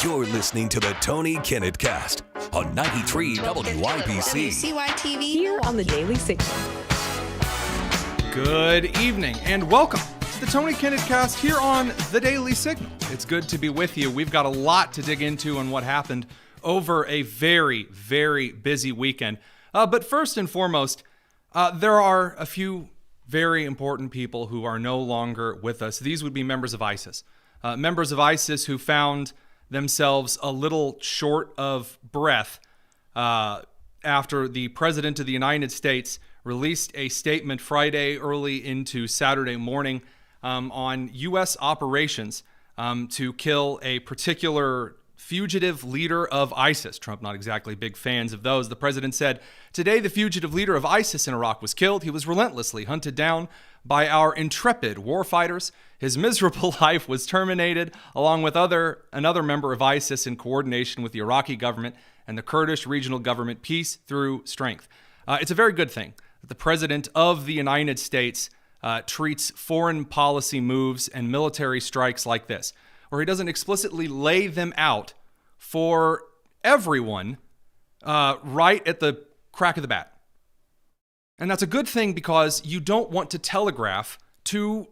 You're listening to the Tony Kinnett Cast on 93 WYPC. WCYTV Here on the Daily Signal. Good evening and welcome to the Tony Kinnett Cast here on the Daily Signal. It's good to be with you. We've got a lot to dig into on what happened over a very, very busy weekend. But first and foremost, there are a few very important people who are no longer with us. These would be members of ISIS. Members of ISIS who found themselves a little short of breath after the President of the United States released a statement Friday early into Saturday morning on U.S. operations to kill a particular fugitive leader of ISIS. Trump not exactly big fans of those. The president said, "Today the fugitive leader of ISIS in Iraq was killed. He was relentlessly hunted down by our intrepid warfighters. His miserable life was terminated, along with another member of ISIS in coordination with the Iraqi government and the Kurdish regional government, peace through strength." It's a very good thing that the President of the United States treats foreign policy moves and military strikes like this, where he doesn't explicitly lay them out for everyone right at the crack of the bat. And that's a good thing because you don't want to telegraph to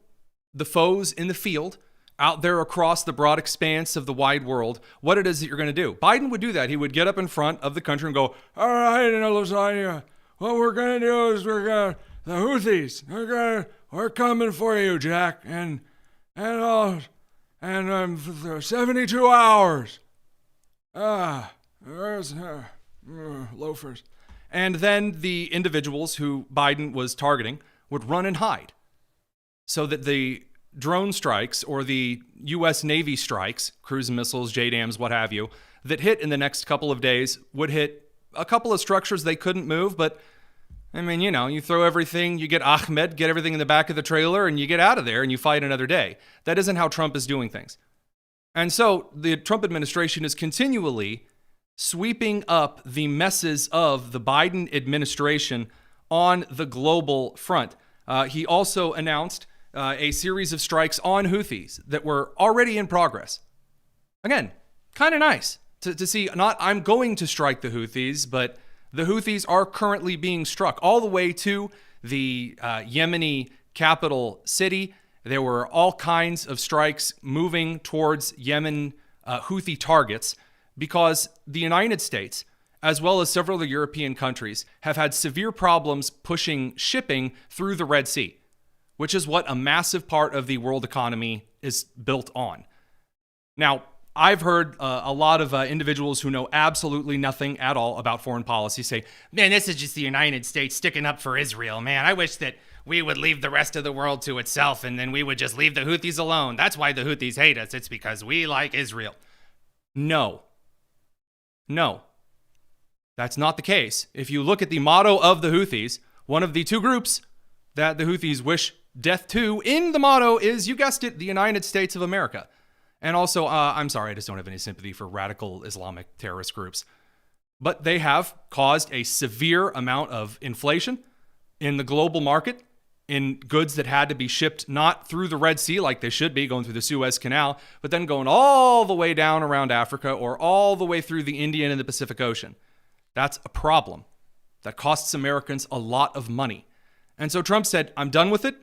the foes in the field out there across the broad expanse of the wide world what it is that you're going to do. Biden would do that. He would get up in front of the country and go, "All right, Lasagna, what we're going to do is the Houthis, we're coming for you, Jack, and 72 hours. Loafers." And then the individuals who Biden was targeting would run and hide so that the drone strikes or the U.S. Navy strikes, cruise missiles, JDAMs, what have you, that hit in the next couple of days would hit a couple of structures they couldn't move. But, I mean, you know, you throw everything, you get Ahmed, get everything in the back of the trailer, and you get out of there and you fight another day. That isn't how Trump is doing things. And so the Trump administration is continually sweeping up the messes of the Biden administration on the global front. He also announced a series of strikes on Houthis that were already in progress. Again, kind of nice to see, not I'm going to strike the Houthis, but the Houthis are currently being struck all the way to the Yemeni capital city. There were all kinds of strikes moving towards Yemen Houthi targets because the United States, as well as several other European countries, have had severe problems pushing shipping through the Red Sea, which is what a massive part of the world economy is built on. Now, I've heard a lot of individuals who know absolutely nothing at all about foreign policy say, "Man, this is just the United States sticking up for Israel, man. I wish that we would leave the rest of the world to itself and then we would just leave the Houthis alone. That's why the Houthis hate us. It's because we like Israel." No, that's not the case. If you look at the motto of the Houthis, one of the two groups that the Houthis wish death to in the motto is, you guessed it, the United States of America. And also, I'm sorry, I just don't have any sympathy for radical Islamic terrorist groups. But they have caused a severe amount of inflation in the global market, in goods that had to be shipped not through the Red Sea like they should be, going through the Suez Canal, but then going all the way down around Africa or all the way through the Indian and the Pacific Ocean. That's a problem. That costs Americans a lot of money. And so Trump said, "I'm done with it.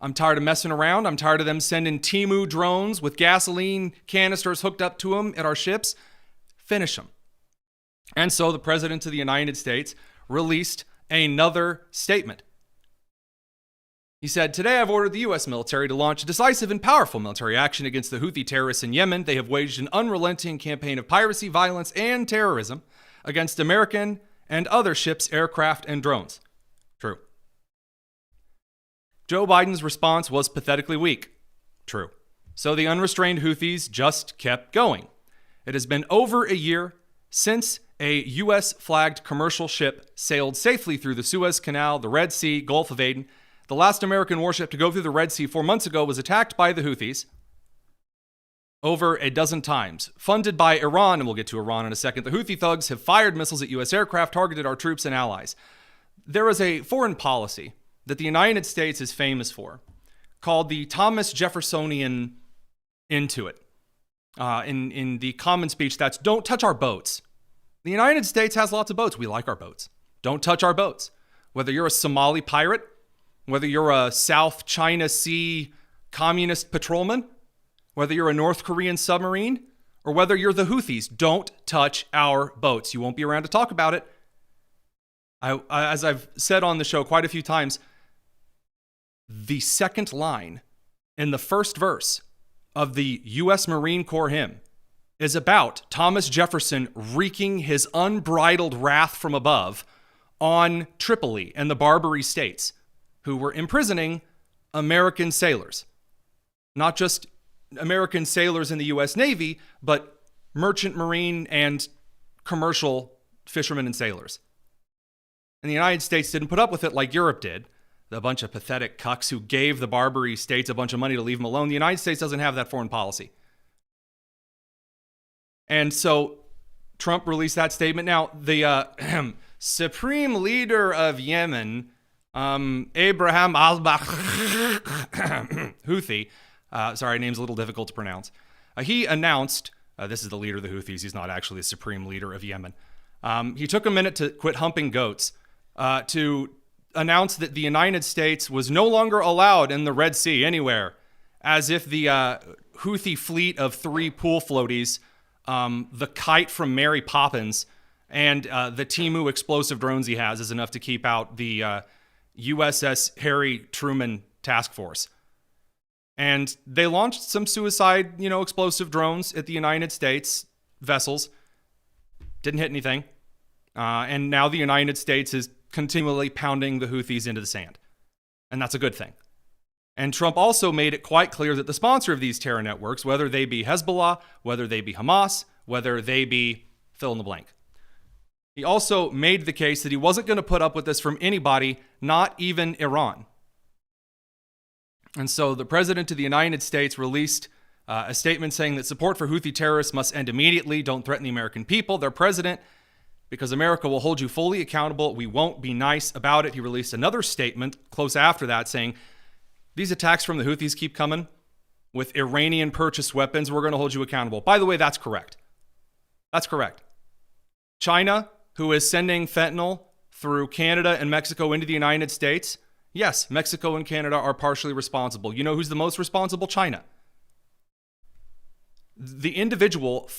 I'm tired of messing around. I'm tired of them sending Timu drones with gasoline canisters hooked up to them at our ships. Finish them." And so the President of the United States released another statement. He said, "Today I've ordered the U.S. military to launch a decisive and powerful military action against the Houthi terrorists in Yemen. They have waged an unrelenting campaign of piracy, violence, and terrorism against American and other ships, aircraft, and drones." True. Joe Biden's response was pathetically weak. True. So the unrestrained Houthis just kept going. It has been over a year since a U.S.-flagged commercial ship sailed safely through the Suez Canal, the Red Sea, Gulf of Aden. The last American warship to go through the Red Sea 4 months ago was attacked by the Houthis over a dozen times. Funded by Iran, and we'll get to Iran in a second, the Houthi thugs have fired missiles at U.S. aircraft, targeted our troops and allies. There is a foreign policy that the United States is famous for called the Thomas Jeffersonian Intuit. in the common speech, that's don't touch our boats. The United States has lots of boats. We like our boats. Don't touch our boats. Whether you're a Somali pirate, whether you're a South China Sea communist patrolman, whether you're a North Korean submarine, or whether you're the Houthis, don't touch our boats. You won't be around to talk about it. As I've said on the show quite a few times, the second line in the first verse of the U.S. Marine Corps hymn is about Thomas Jefferson wreaking his unbridled wrath from above on Tripoli and the Barbary states, who were imprisoning American sailors. Not just American sailors in the U.S. Navy, but merchant marine and commercial fishermen and sailors. And the United States didn't put up with it like Europe did. The bunch of pathetic cucks who gave the Barbary states a bunch of money to leave them alone. The United States doesn't have that foreign policy. And so Trump released that statement. Now, the supreme leader of Yemen, Abraham al-Houthi, sorry, name's a little difficult to pronounce. He announced, this is the leader of the Houthis. He's not actually the supreme leader of Yemen. He took a minute to quit humping goats to announce that the United States was no longer allowed in the Red Sea anywhere, as if the Houthi fleet of 3 pool floaties, the kite from Mary Poppins, and the Timu explosive drones he has is enough to keep out the USS Harry Truman task force. And they launched some suicide, explosive drones at the United States vessels. Didn't hit anything. And now the United States is continually pounding the Houthis into the sand. And that's a good thing. And Trump also made it quite clear that the sponsor of these terror networks, whether they be Hezbollah, whether they be Hamas, whether they be fill in the blank. He also made the case that he wasn't going to put up with this from anybody, not even Iran. And so the president of the United States released a statement saying that support for Houthi terrorists must end immediately. Don't threaten the American people, their president, because America will hold you fully accountable. We won't be nice about it. He released another statement close after that saying, these attacks from the Houthis keep coming with Iranian-purchased weapons. We're going to hold you accountable. By the way, that's correct. That's correct. China, who is sending fentanyl through Canada and Mexico into the United States, yes, Mexico and Canada are partially responsible. You know who's the most responsible? China. The individual,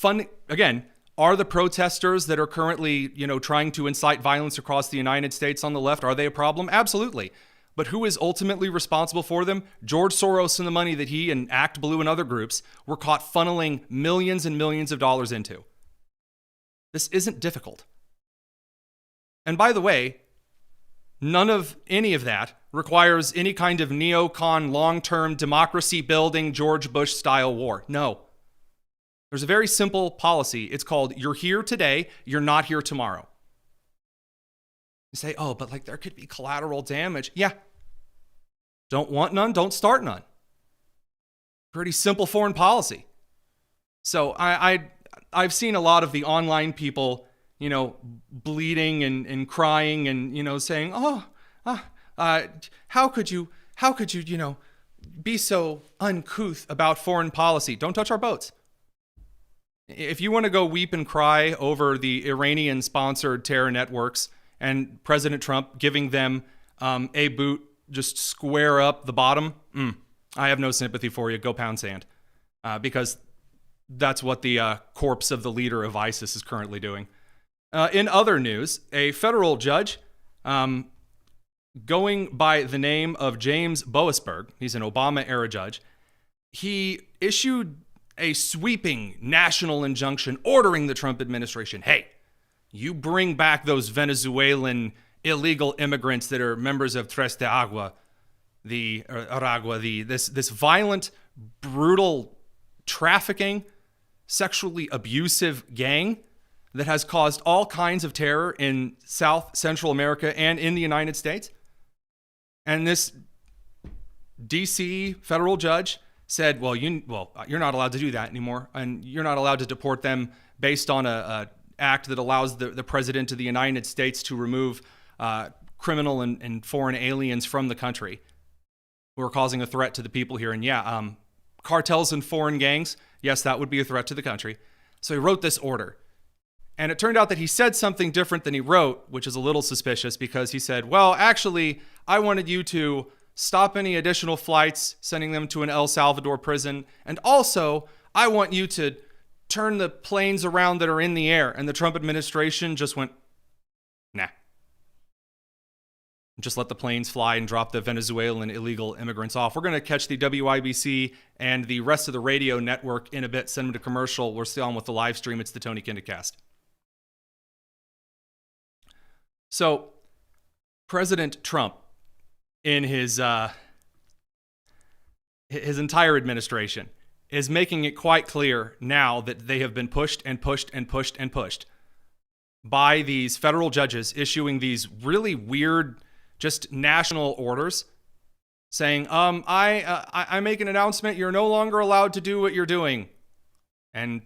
again, are the protesters that are currently, trying to incite violence across the United States on the left, are they a problem? Absolutely. But who is ultimately responsible for them? George Soros and the money that he and Act Blue and other groups were caught funneling millions and millions of dollars into. This isn't difficult. And by the way, none of any of that requires any kind of neocon, long-term, democracy-building, George Bush-style war. No. There's a very simple policy. It's called, you're here today, you're not here tomorrow. You say, oh, but there could be collateral damage. Yeah. Don't want none, don't start none. Pretty simple foreign policy. So I've seen a lot of the online people, bleeding and crying and, saying, how could you, be so uncouth about foreign policy? Don't touch our boats. If you want to go weep and cry over the Iranian-sponsored terror networks and President Trump giving them a boot just square up the bottom, I have no sympathy for you. Go pound sand. Because that's what the corpse of the leader of ISIS is currently doing. In other news, a federal judge going by the name of James Boasberg, he's an Obama-era judge, he issued a sweeping national injunction ordering the Trump administration, hey, you bring back those Venezuelan illegal immigrants that are members of Tres de Agua, this violent, brutal, trafficking, sexually abusive gang that has caused all kinds of terror in South Central America and in the United States. And this DC federal judge said, you're not allowed to do that anymore, and you're not allowed to deport them based on a act that allows the president of the United States to remove criminal and foreign aliens from the country who are causing a threat to the people here. And cartels and foreign gangs. Yes, that would be a threat to the country. So he wrote this order. And it turned out that he said something different than he wrote, which is a little suspicious because he said, well, actually, I wanted you to stop any additional flights, sending them to an El Salvador prison. And also, I want you to turn the planes around that are in the air. And the Trump administration just went, nah. Just let the planes fly and drop the Venezuelan illegal immigrants off. We're going to catch the WIBC and the rest of the radio network in a bit, send them to commercial. We're still on with the live stream. It's the Tony Kinnett Cast. So, President Trump, in his entire administration, is making it quite clear now that they have been pushed and pushed and pushed and pushed by these federal judges issuing these really weird, just national orders saying, I make an announcement, you're no longer allowed to do what you're doing. And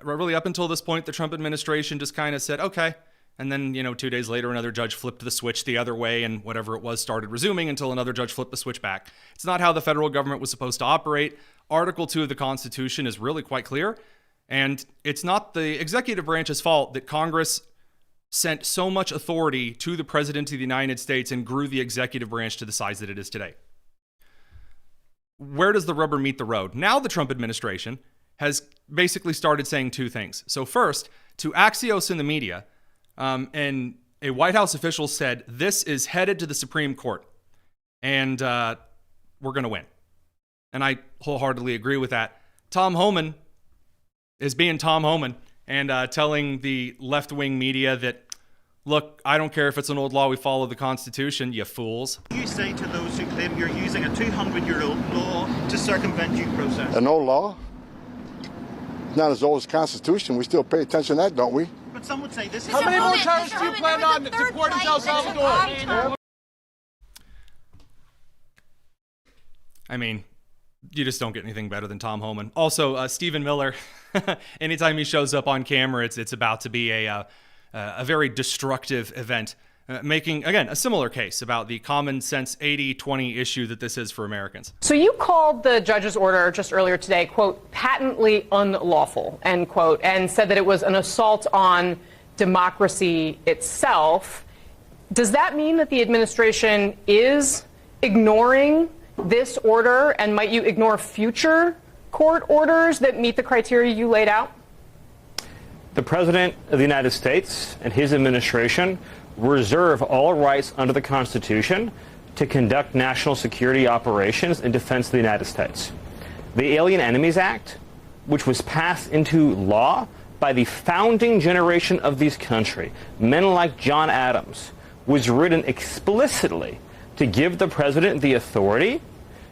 really up until this point, the Trump administration just kind of said, okay. And then, 2 days later, another judge flipped the switch the other way and whatever it was started resuming until another judge flipped the switch back. It's not how the federal government was supposed to operate. Article 2 of the Constitution is really quite clear. And it's not the executive branch's fault that Congress sent so much authority to the President of the United States and grew the executive branch to the size that it is today. Where does the rubber meet the road? Now the Trump administration has basically started saying two things. So first, to Axios in the media, and a White House official said, this is headed to the Supreme Court, and we're going to win. And I wholeheartedly agree with that. Tom Homan is being Tom Homan and telling the left-wing media that, look, I don't care if it's an old law, we follow the Constitution, you fools. You say to those who claim you're using a 200-year-old law to circumvent due process? An old law? Not as old as the Constitution. We still pay attention to that, don't we? But some would say this is... How many more terrorists do you plan on deporting to El Salvador? I mean, you just don't get anything better than Tom Homan. Also, Stephen Miller, anytime he shows up on camera, it's about to be a very destructive event, making, again, a similar case about the common sense 80-20 issue that this is for Americans. So you called the judge's order just earlier today, quote, patently unlawful, end quote, and said that it was an assault on democracy itself. Does that mean that the administration is ignoring this order, and might you ignore future court orders that meet the criteria you laid out? The President of the United States and his administration reserve all rights under the Constitution to conduct national security operations in defense of the United States. The Alien Enemies Act, which was passed into law by the founding generation of this country, men like John Adams, was written explicitly to give the President the authority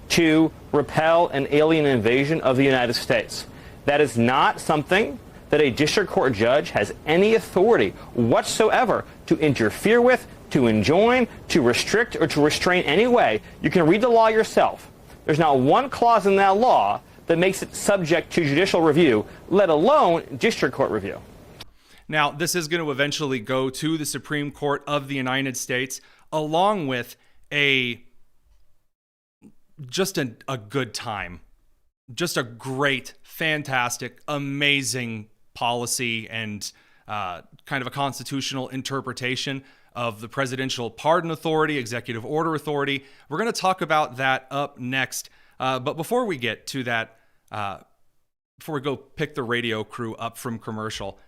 to repel an alien invasion of the United States. That is not something that a district court judge has any authority whatsoever to interfere with, to enjoin, to restrict, or to restrain any way. You can read the law yourself. There's not one clause in that law that makes it subject to judicial review, let alone district court review. Now, this is going to eventually go to the Supreme Court of the United States, along with just a good time. Just a great, fantastic, amazing policy and kind of a constitutional interpretation of the presidential pardon authority, executive order authority. We're going to talk about that up next. But before we get to that, before we go pick the radio crew up from commercial,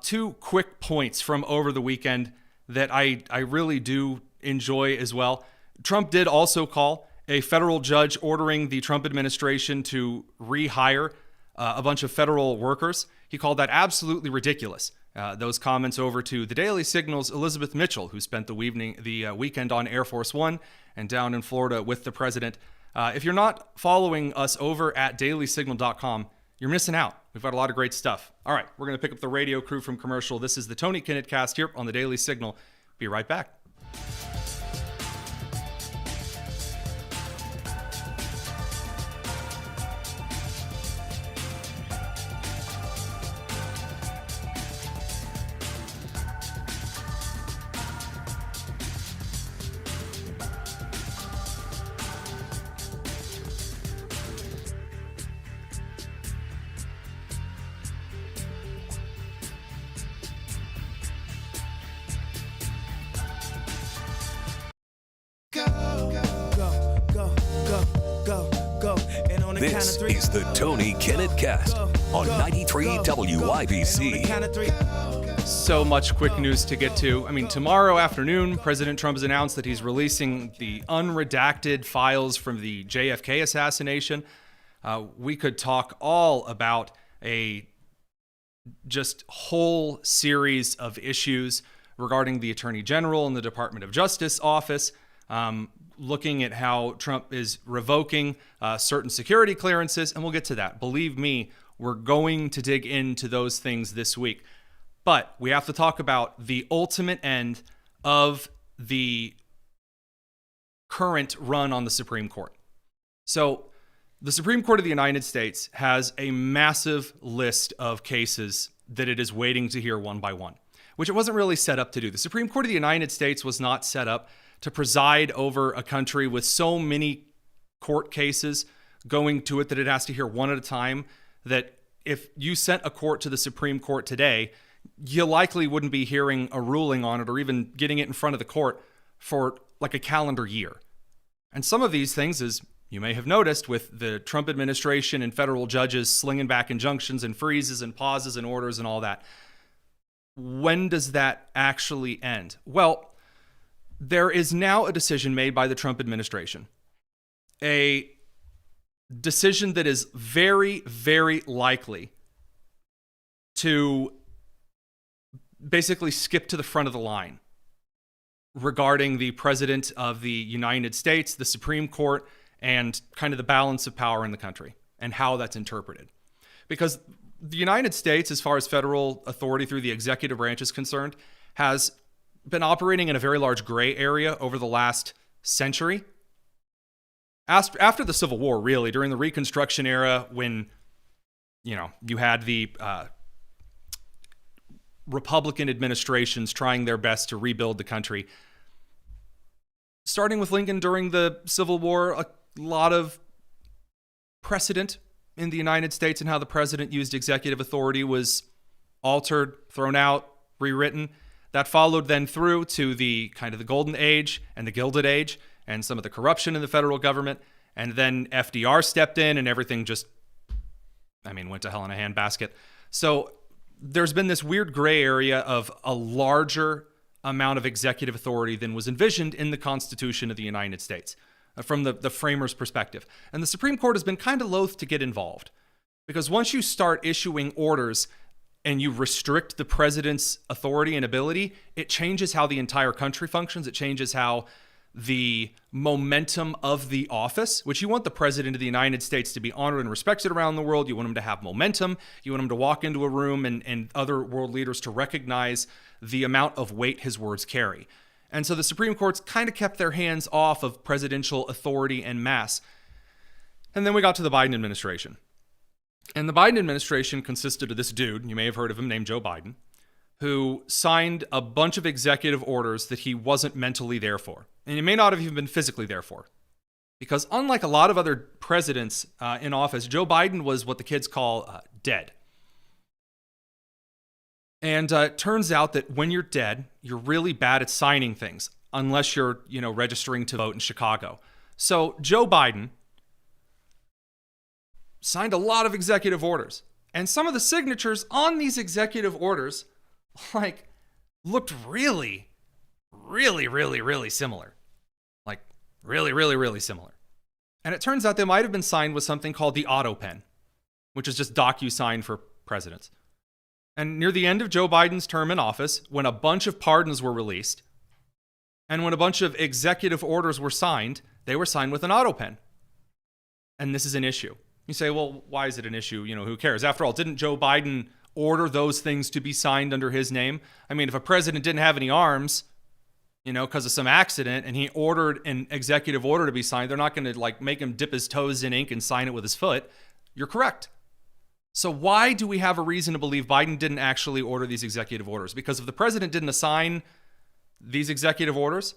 two quick points from over the weekend that I really do enjoy as well. Trump did also call a federal judge ordering the Trump administration to rehire a bunch of federal workers. He called that absolutely ridiculous. Those comments over to the Daily Signal's Elizabeth Mitchell, who spent the weekend on Air Force One and down in Florida with the president. If you're not following us over at dailysignal.com, you're missing out. We've got a lot of great stuff. All right, we're going to pick up the radio crew from commercial. This is the Tony Kinnett Cast here on the Daily Signal. Be right back. This is the Tony Kinnett Cast on 93 WIBC. So much quick news to get to. I mean, tomorrow afternoon, President Trump has announced that he's releasing the unredacted files from the JFK assassination. We could talk all about a just whole series of issues regarding the Attorney General and the Department of Justice office, looking at how Trump is revoking certain security clearances, and we'll get to that. Believe me, we're going to dig into those things this week. But we have to talk about the ultimate end of the current run on the Supreme Court. So the Supreme Court of the United States has a massive list of cases that it is waiting to hear one by one, which it wasn't really set up to do. The Supreme Court of the United States was not set up to preside over a country with so many court cases going to it that it has to hear one at a time, that if you sent a court to the Supreme Court today, you likely wouldn't be hearing a ruling on it or even getting it in front of the court for like a calendar year. And some of these things, as you may have noticed with the Trump administration and federal judges slinging back injunctions and freezes and pauses and orders and all that, when does that actually end? Well, there is now a decision made by the Trump administration, a decision that is very, very likely to basically skip to the front of the line regarding the President of the United States, the Supreme Court, and kind of the balance of power in the country and how that's interpreted. Because the United States, as far as federal authority through the executive branch is concerned, has been operating in a very large gray area over the last century. After the Civil War, really, during the Reconstruction era, when, you had the Republican administrations trying their best to rebuild the country. Starting with Lincoln during the Civil War, a lot of precedent in the United States and how the president used executive authority was altered, thrown out, rewritten. That followed then through to the kind of the Golden Age and the Gilded Age and some of the corruption in the federal government. And then FDR stepped in and everything just, went to hell in a handbasket. So there's been this weird gray area of a larger amount of executive authority than was envisioned in the Constitution of the United States from the framers' perspective. And the Supreme Court has been kind of loath to get involved because once you start issuing orders and you restrict the president's authority and ability, it changes how the entire country functions. It changes how the momentum of the office, which you want the president of the United States to be honored and respected around the world. You want him to have momentum. You want him to walk into a room and other world leaders to recognize the amount of weight his words carry. And so the Supreme Court's kind of kept their hands off of presidential authority en masse. And then we got to the Biden administration. And the Biden administration consisted of this dude, you may have heard of him, named Joe Biden, who signed a bunch of executive orders that he wasn't mentally there for. And he may not have even been physically there for. Because unlike a lot of other presidents in office, Joe Biden was what the kids call dead. And it turns out that when you're dead, you're really bad at signing things, unless you're, registering to vote in Chicago. So Joe Biden signed a lot of executive orders. And some of the signatures on these executive orders, looked really, really, really, really similar. Really, really, really similar. And it turns out they might have been signed with something called the Autopenned, which is just DocuSign for presidents. And near the end of Joe Biden's term in office, when a bunch of pardons were released, and when a bunch of executive orders were signed, they were signed with an Autopenned. And this is an issue. You say, well, why is it an issue? Who cares? After all, didn't Joe Biden order those things to be signed under his name? If a president didn't have any arms, because of some accident, and he ordered an executive order to be signed, they're not going to make him dip his toes in ink and sign it with his foot. You're correct. So why do we have a reason to believe Biden didn't actually order these executive orders? Because if the president didn't assign these executive orders,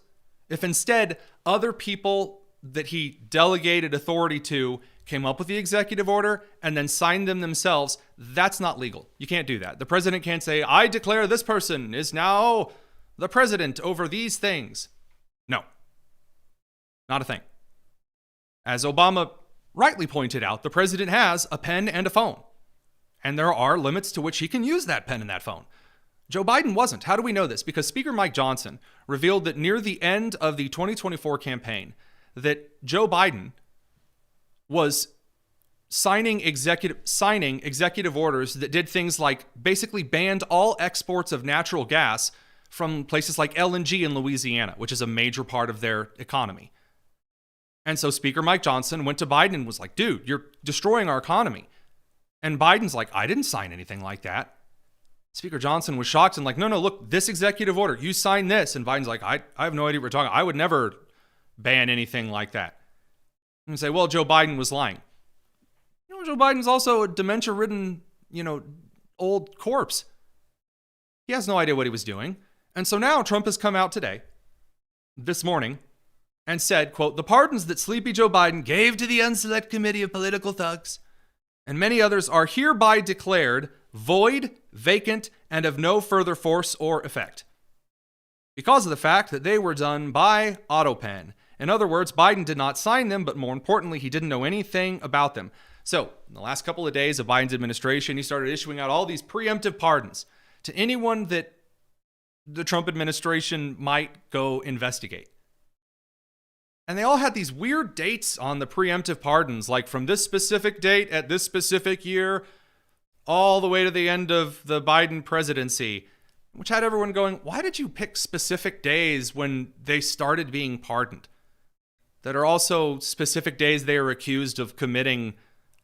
if instead other people that he delegated authority to came up with the executive order and then signed them themselves, that's not legal. You can't do that. The president can't say, I declare this person is now the president over these things. No, not a thing. As Obama rightly pointed out, the president has a pen and a phone. And there are limits to which he can use that pen and that phone. Joe Biden wasn't. How do we know this? Because Speaker Mike Johnson revealed that near the end of the 2024 campaign, that Joe Biden was signing executive orders that did things like basically banned all exports of natural gas from places like LNG in Louisiana, which is a major part of their economy. And so Speaker Mike Johnson went to Biden and was like, dude, you're destroying our economy. And Biden's like, I didn't sign anything like that. Speaker Johnson was shocked and like, no, look, this executive order, you signed this. And Biden's like, I have no idea what we're talking about. I would never ban anything like that. And say, well, Joe Biden was lying. You know, Joe Biden's also a dementia-ridden, old corpse. He has no idea what he was doing. And so now Trump has come out today, this morning, and said, quote, the pardons that Sleepy Joe Biden gave to the Unselect Committee of Political Thugs and many others are hereby declared void, vacant, and of no further force or effect, because of the fact that they were done by Autopenned. In other words, Biden did not sign them, but more importantly, he didn't know anything about them. So, in the last couple of days of Biden's administration, he started issuing out all these preemptive pardons to anyone that the Trump administration might go investigate. And they all had these weird dates on the preemptive pardons, like from this specific date at this specific year, all the way to the end of the Biden presidency, which had everyone going, why did you pick specific days when they started being pardoned? That are also specific days they are accused of committing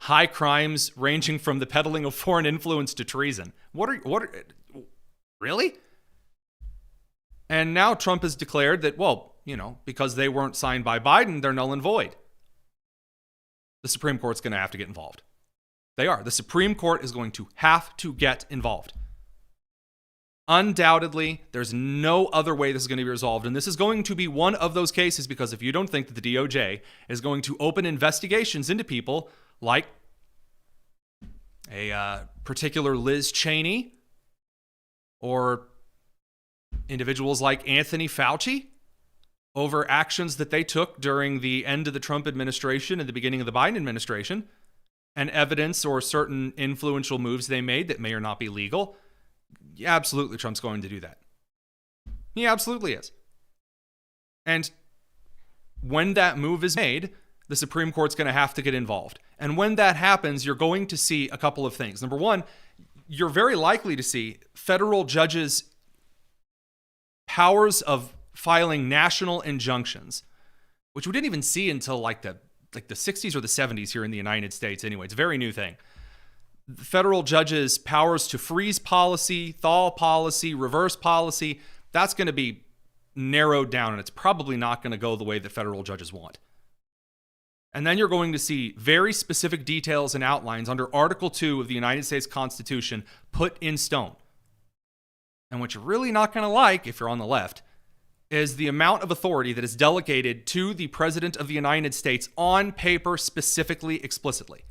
high crimes ranging from the peddling of foreign influence to treason. Really? And now Trump has declared that, well, because they weren't signed by Biden, they're null and void. The Supreme Court's going to have to get involved. They are. The Supreme Court is going to have to get involved. Undoubtedly, there's no other way this is going to be resolved. And this is going to be one of those cases, because if you don't think that the DOJ is going to open investigations into people like a particular Liz Cheney or individuals like Anthony Fauci over actions that they took during the end of the Trump administration and the beginning of the Biden administration, and evidence or certain influential moves they made that may or not be legal, yeah, absolutely Trump's going to do that. He absolutely is. And when that move is made, the Supreme Court's going to have to get involved. And when that happens, you're going to see a couple of things. Number one, you're very likely to see federal judges' powers of filing national injunctions, which we didn't even see until like the 60s or the 70s here in the United States. Anyway, it's a very new thing. The federal judges' powers to freeze policy, thaw policy, reverse policy, that's going to be narrowed down, and it's probably not going to go the way that federal judges want. And then you're going to see very specific details and outlines under Article 2 of the United States Constitution put in stone. And what you're really not going to like, if you're on the left, is the amount of authority that is delegated to the President of the United States on paper, specifically, explicitly.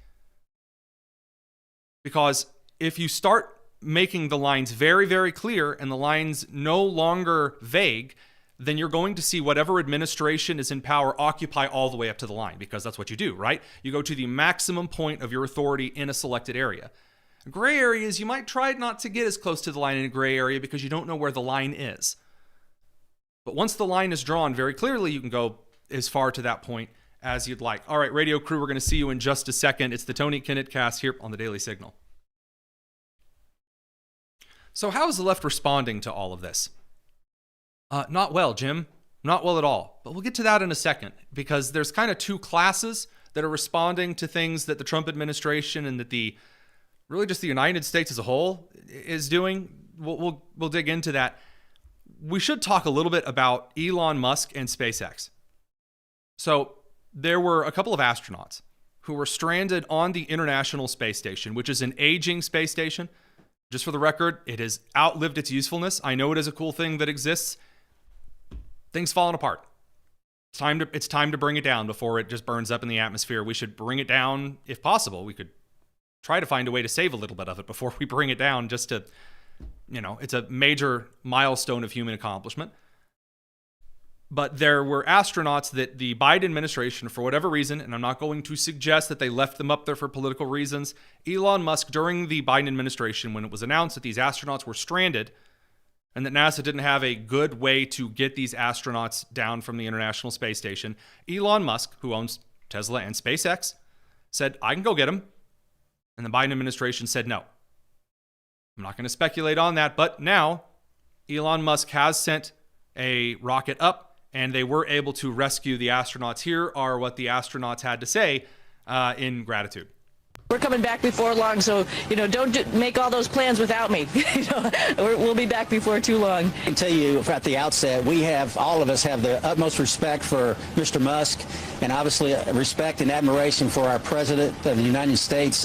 Because if you start making the lines very, very clear and the lines no longer vague, then you're going to see whatever administration is in power occupy all the way up to the line, because that's what you do, right? You go to the maximum point of your authority in a selected area. Gray areas, you might try not to get as close to the line in a gray area because you don't know where the line is. But once the line is drawn very clearly, you can go as far to that point as you'd like. All right, radio crew, we're going to see you in just a second. It's the Tony Kinnett cast here on the Daily Signal. So how is the left responding to all of this? Not well, Jim. Not well at all. But we'll get to that in a second, because there's kind of two classes that are responding to things that the Trump administration and that really just the United States as a whole is doing. We'll dig into that. We should talk a little bit about Elon Musk and SpaceX. So there were a couple of astronauts who were stranded on the International Space Station, which is an aging space station. Just for the record, it has outlived its usefulness. I know it is a cool thing that exists. Things falling apart. It's time to bring it down before it just burns up in the atmosphere. We should bring it down if possible. We could try to find a way to save a little bit of it before we bring it down, just to, it's a major milestone of human accomplishment. But there were astronauts that the Biden administration, for whatever reason, and I'm not going to suggest that they left them up there for political reasons, Elon Musk, during the Biden administration, when it was announced that these astronauts were stranded and that NASA didn't have a good way to get these astronauts down from the International Space Station, Elon Musk, who owns Tesla and SpaceX, said, I can go get them. And the Biden administration said no. I'm not going to speculate on that, but now Elon Musk has sent a rocket up, and they were able to rescue the astronauts. Here are what the astronauts had to say in gratitude. We're coming back before long, so, don't make all those plans without me. We'll be back before too long. I can tell you at the outset, all of us have the utmost respect for Mr. Musk, and obviously respect and admiration for our President of the United States,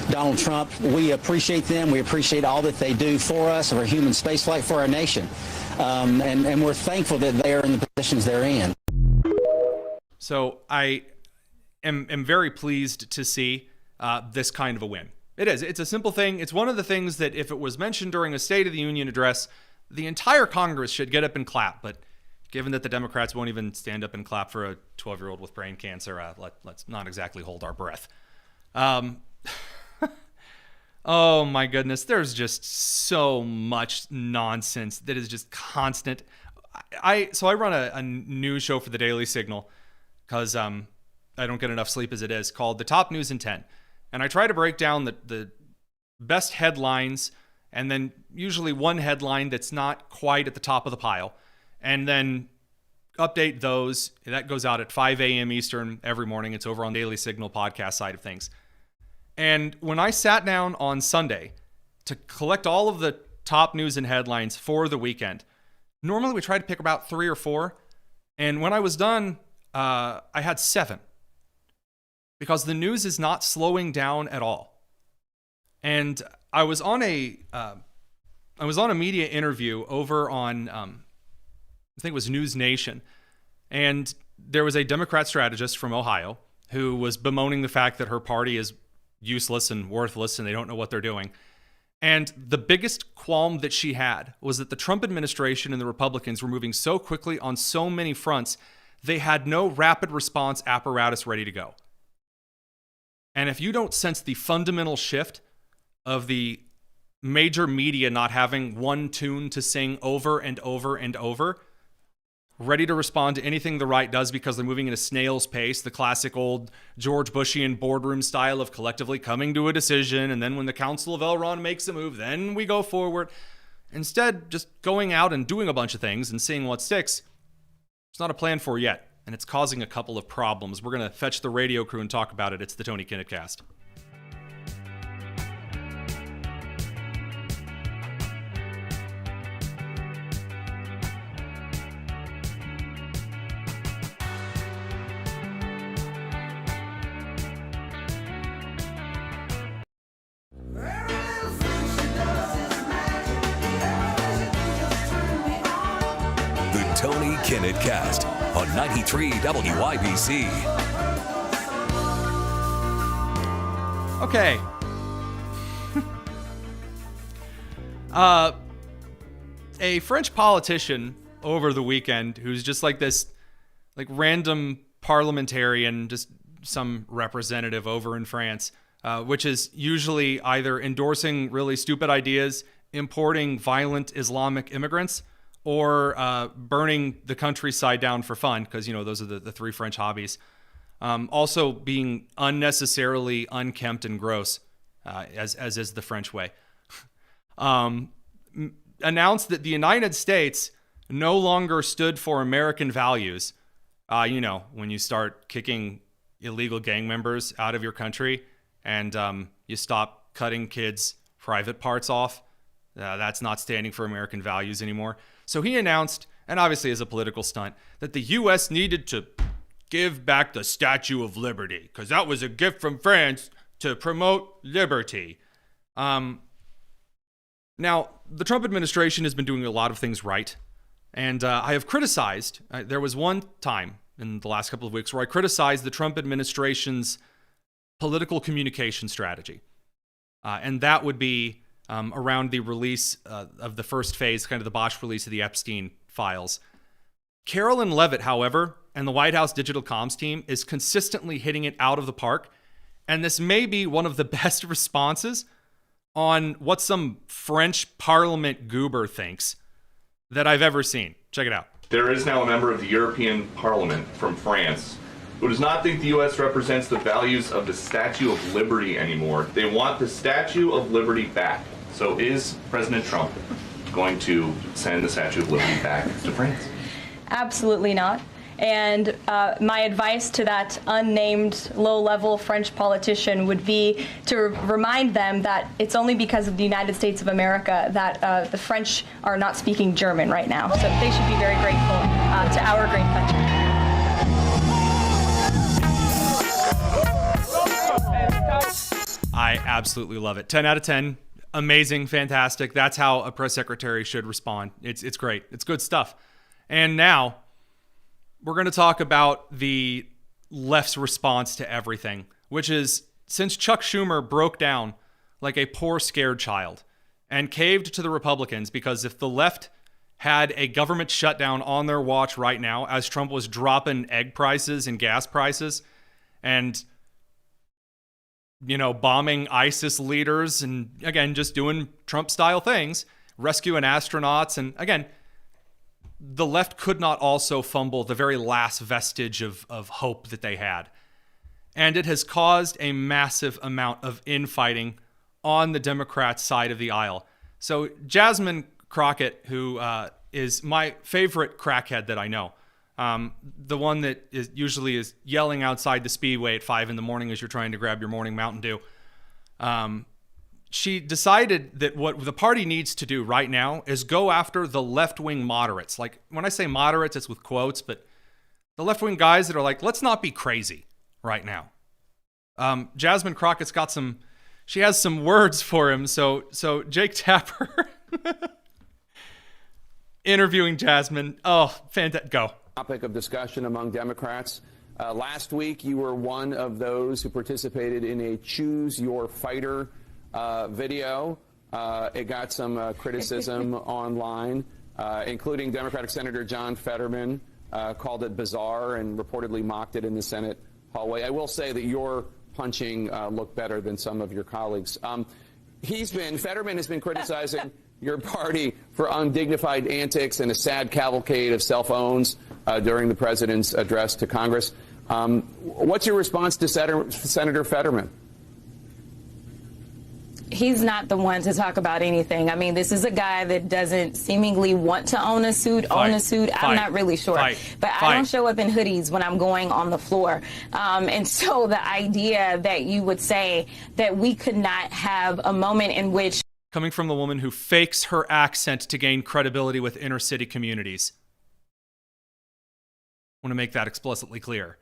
Donald Trump. We appreciate them. We appreciate all that they do for us, for human spaceflight, for our nation. And we're thankful that they are in the positions they're in. So I am very pleased to see this kind of a win. It is. It's a simple thing. It's one of the things that if it was mentioned during a State of the Union address, the entire Congress should get up and clap. But given that the Democrats won't even stand up and clap for a 12-year-old with brain cancer, let's not exactly hold our breath. Oh my goodness, there's just so much nonsense that is just constant. So I run a news show for the Daily Signal because I don't get enough sleep as it is, called The Top News in 10. And I try to break down the best headlines, and then usually one headline that's not quite at the top of the pile, and then update those. That goes out at 5 a.m. Eastern every morning. It's over on Daily Signal podcast side of things. And when I sat down on Sunday to collect all of the top news and headlines for the weekend, normally we try to pick about 3 or 4. And when I was done, I had 7. Because the news is not slowing down at all. And I was on a media interview over on, I think it was News Nation. And there was a Democrat strategist from Ohio who was bemoaning the fact that her party is useless and worthless and they don't know what they're doing. And the biggest qualm that she had was that the Trump administration and the Republicans were moving so quickly on so many fronts, they had no rapid response apparatus ready to go. And if you don't sense the fundamental shift of the major media not having one tune to sing over and over and over, ready to respond to anything the right does because they're moving at a snail's pace, the classic old George Bushian boardroom style of collectively coming to a decision, and then when the Council of Elrond makes a move, then we go forward. Instead, just going out and doing a bunch of things and seeing what sticks, it's not a plan for yet, and it's causing a couple of problems. We're going to fetch the radio crew and talk about it. It's the Tony Kinnett Cast. Tony Kinnett Cast on 93 WIBC. Okay. A French politician over the weekend who's just like this random parliamentarian, just some representative over in France, which is usually either endorsing really stupid ideas, importing violent Islamic immigrants, or burning the countryside down for fun, because, those are the 3 French hobbies. Also being unnecessarily unkempt and gross, as is the French way. Announced that the United States no longer stood for American values. When you start kicking illegal gang members out of your country and you stop cutting kids' private parts off, that's not standing for American values anymore. So he announced, and obviously as a political stunt, that the U.S. needed to give back the Statue of Liberty because that was a gift from France to promote liberty. Now, the Trump administration has been doing a lot of things right, and I have criticized, there was one time in the last couple of weeks where I criticized the Trump administration's political communication strategy, and that would be around the release of the first phase, kind of the botched release of the Epstein files. Carolyn Levitt, however, and the White House digital comms team is consistently hitting it out of the park. And this may be one of the best responses on what some French Parliament goober thinks that I've ever seen. Check it out. There is now a member of the European Parliament from France who does not think the U.S. represents the values of the Statue of Liberty anymore. They want the Statue of Liberty back. So is President Trump going to send the Statue of Liberty back to France? Absolutely not. And my advice to that unnamed low-level French politician would be to remind them that it's only because of the United States of America that the French are not speaking German right now. So they should be very grateful to our great country. I absolutely love it. 10 out of 10. Amazing, fantastic. That's how a press secretary should respond. It's great. It's good stuff. And now we're going to talk about the left's response to everything, which is since Chuck Schumer broke down like a poor scared child and caved to the Republicans, because if the left had a government shutdown on their watch right now as Trump was dropping egg prices and gas prices and, you know, bombing ISIS leaders and, again, just doing Trump-style things, rescuing astronauts, and, again, the left could not also fumble the very last vestige of hope that they had. And it has caused a massive amount of infighting on the Democrats' side of the aisle. So Jasmine Crockett, who is my favorite crackhead that I know, the one that usually is yelling outside the Speedway at 5 a.m. as you're trying to grab your morning Mountain Dew, she decided that what the party needs to do right now is go after the left-wing moderates. Like, when I say moderates, it's with quotes, but the left-wing guys that are like, let's not be crazy right now. Jasmine Crockett's got she has some words for him. So Jake Tapper interviewing Jasmine. Oh, fantastic. Go. Topic of discussion among Democrats. Last week, you were one of those who participated in a Choose Your Fighter video. It got some criticism online, including Democratic Senator John Fetterman called it bizarre and reportedly mocked it in the Senate hallway. I will say that your punching looked better than some of your colleagues. Fetterman has been criticizing your party for undignified antics and a sad cavalcade of cell phones during the president's address to Congress. What's your response to Senator Fetterman? He's not the one to talk about anything. I mean, this is a guy that doesn't seemingly want to own a suit. I'm not really sure. But I don't show up in hoodies when I'm going on the floor. And so the idea that you would say that we could not have a moment in which... Coming from the woman who fakes her accent to gain credibility with inner city communities. I want to make that explicitly clear.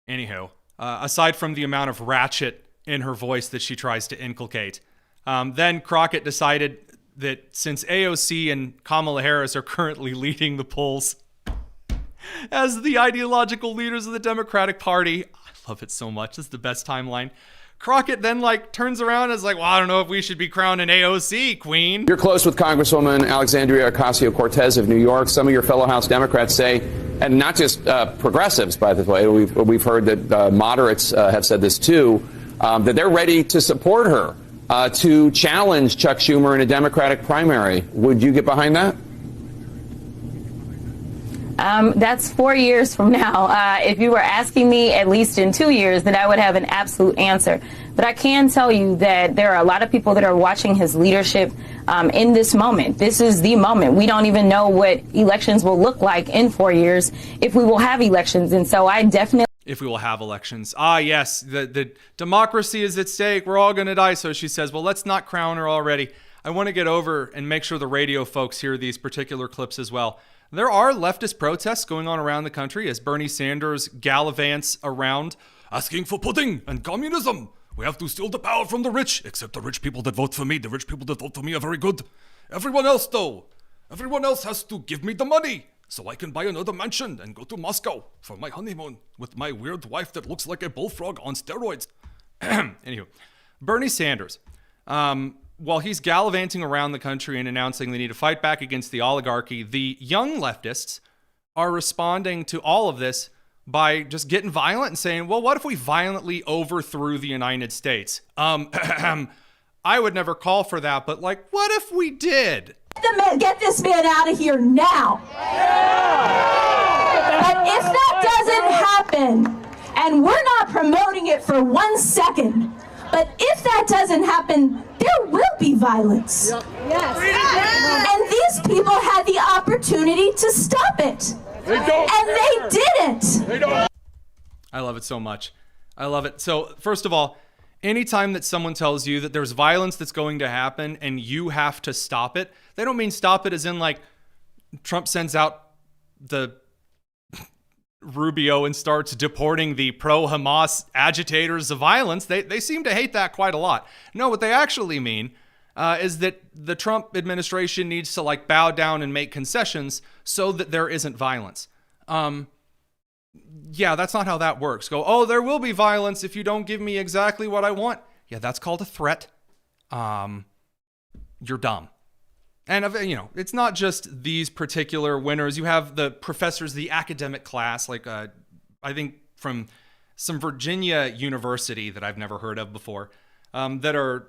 Anywho, aside from the amount of ratchet in her voice that she tries to inculcate. Then Crockett decided that since AOC and Kamala Harris are currently leading the polls as the ideological leaders of the Democratic Party, I love it so much. This is the best timeline. Crockett then turns around and is like, well, I don't know if we should be crowning AOC queen. You're close with Congresswoman Alexandria Ocasio-Cortez of New York. Some of your fellow House Democrats say, and not just progressives, by the way, we've heard that moderates have said this too, that they're ready to support her to challenge Chuck Schumer in a Democratic primary. Would you get behind that? That's 4 years from now. If you were asking me at least in 2 years, then I would have an absolute answer. But I can tell you that there are a lot of people that are watching his leadership in this moment. This is the moment. We don't even know what elections will look like in 4 years, if we will have elections. And so I definitely... If we will have elections. Yes, the democracy is at stake. We're all going to die. So she says, well, let's not crown her already. I want to get over and make sure the radio folks hear these particular clips as well. There are leftist protests going on around the country as Bernie Sanders gallivants around asking for pudding and communism. We have to steal the power from the rich, except the rich people that vote for me. The rich people that vote for me are very good. Everyone else, though, everyone else has to give me the money so I can buy another mansion and go to Moscow for my honeymoon with my weird wife that looks like a bullfrog on steroids. Anywho, Bernie Sanders, while he's gallivanting around the country and announcing they need to fight back against the oligarchy, the young leftists are responding to all of this by just getting violent and saying, well, what if we violently overthrew the United States? I would never call for that, but like, what if we did? Get this man out of here now. And if that doesn't happen, and we're not promoting it for 1 second, but if that doesn't happen, there will be violence. Yes. And these people had the opportunity to stop it. And they didn't. I love it so much. I love it. So, first of all, anytime that someone tells you that there's violence that's going to happen and you have to stop it, they don't mean stop it as in like Trump sends out the Rubio and starts deporting the pro-Hamas agitators of violence. They seem to hate that quite a lot. No, what they actually mean is that the Trump administration needs to like bow down and make concessions so that there isn't violence. Yeah, that's not how that works. Go, oh, there will be violence if you don't give me exactly what I want. Yeah, that's called a threat. You're dumb. And, you know, it's not just these particular winners. You have the professors, the academic class, like I think from some Virginia university that I've never heard of before, that are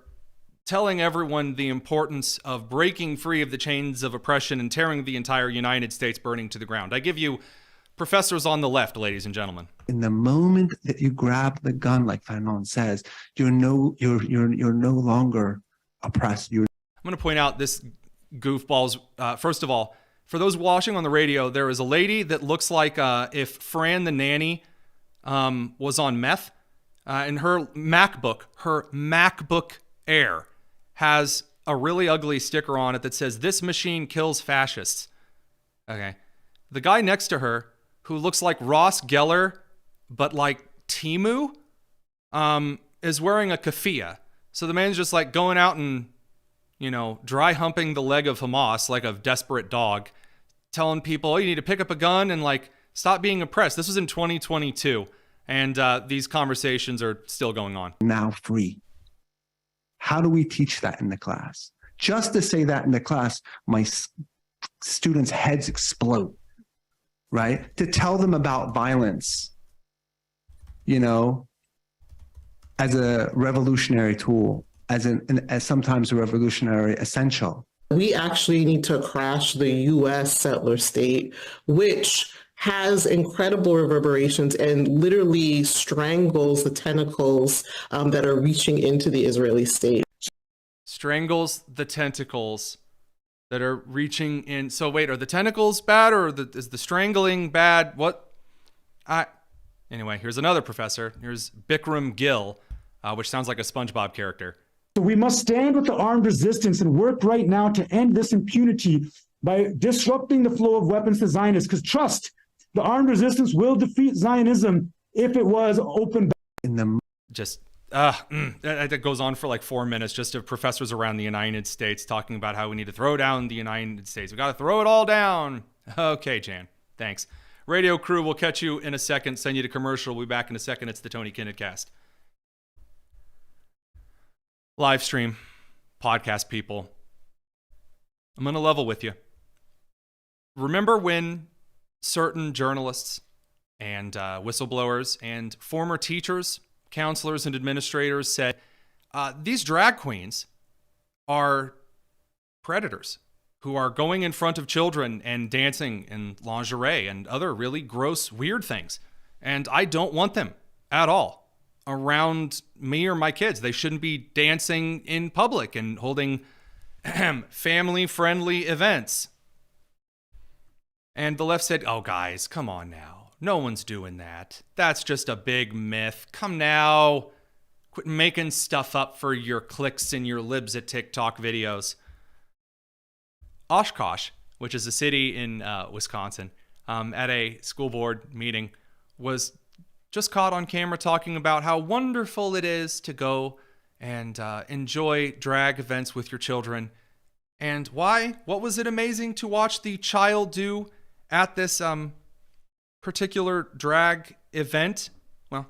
telling everyone the importance of breaking free of the chains of oppression and tearing the entire United States burning to the ground. I give you professors on the left, ladies and gentlemen. In the moment that you grab the gun, like Fanon says, you're no longer oppressed. I'm going to point out this goofballs. First of all, for those watching on the radio, there is a lady that looks like if Fran the nanny was on meth, and her MacBook Air has a really ugly sticker on it that says, "This machine kills fascists." Okay. The guy next to her, who looks like Ross Geller, but like Timu, is wearing a keffiyeh. So the man's just like going out and, you know, dry humping the leg of Hamas like a desperate dog, telling people, oh, you need to pick up a gun and like stop being oppressed. This was in 2022, and these conversations are still going on. Now free. How do we teach that in the class? Just to say that in the class, my students' heads explode, right? To tell them about violence, you know, as a revolutionary tool, as sometimes a revolutionary essential. We actually need to crash the U.S. settler state, which has incredible reverberations and literally strangles the tentacles that are reaching into the Israeli state. Strangles the tentacles that are reaching in. So wait, are the tentacles bad, or is the strangling bad? What? Anyway, here's another professor. Here's Bikram Gill, which sounds like a SpongeBob character. So we must stand with the armed resistance and work right now to end this impunity by disrupting the flow of weapons to Zionists. Because trust, the armed resistance will defeat Zionism if it was open. That goes on for like 4 minutes, just of professors around the United States talking about how we need to throw down the United States. We got to throw it all down. Okay, Jan, thanks. Radio crew, we'll catch you in a second. Send you to commercial. We'll be back in a second. It's the Tony Kinnett Cast. Live stream, podcast people. I'm going to level with you. Remember when certain journalists and whistleblowers and former teachers, counselors, and administrators said, these drag queens are predators who are going in front of children and dancing in lingerie and other really gross, weird things. And I don't want them at all around me or my kids. They shouldn't be dancing in public and holding family-friendly events. And the left said, oh, guys, come on now. No one's doing that. That's just a big myth. Come now. Quit making stuff up for your clicks and your libs at TikTok videos. Oshkosh, which is a city in Wisconsin, at a school board meeting, was just caught on camera talking about how wonderful it is to go and enjoy drag events with your children. And why? What was it amazing to watch the child do at this particular drag event? Well,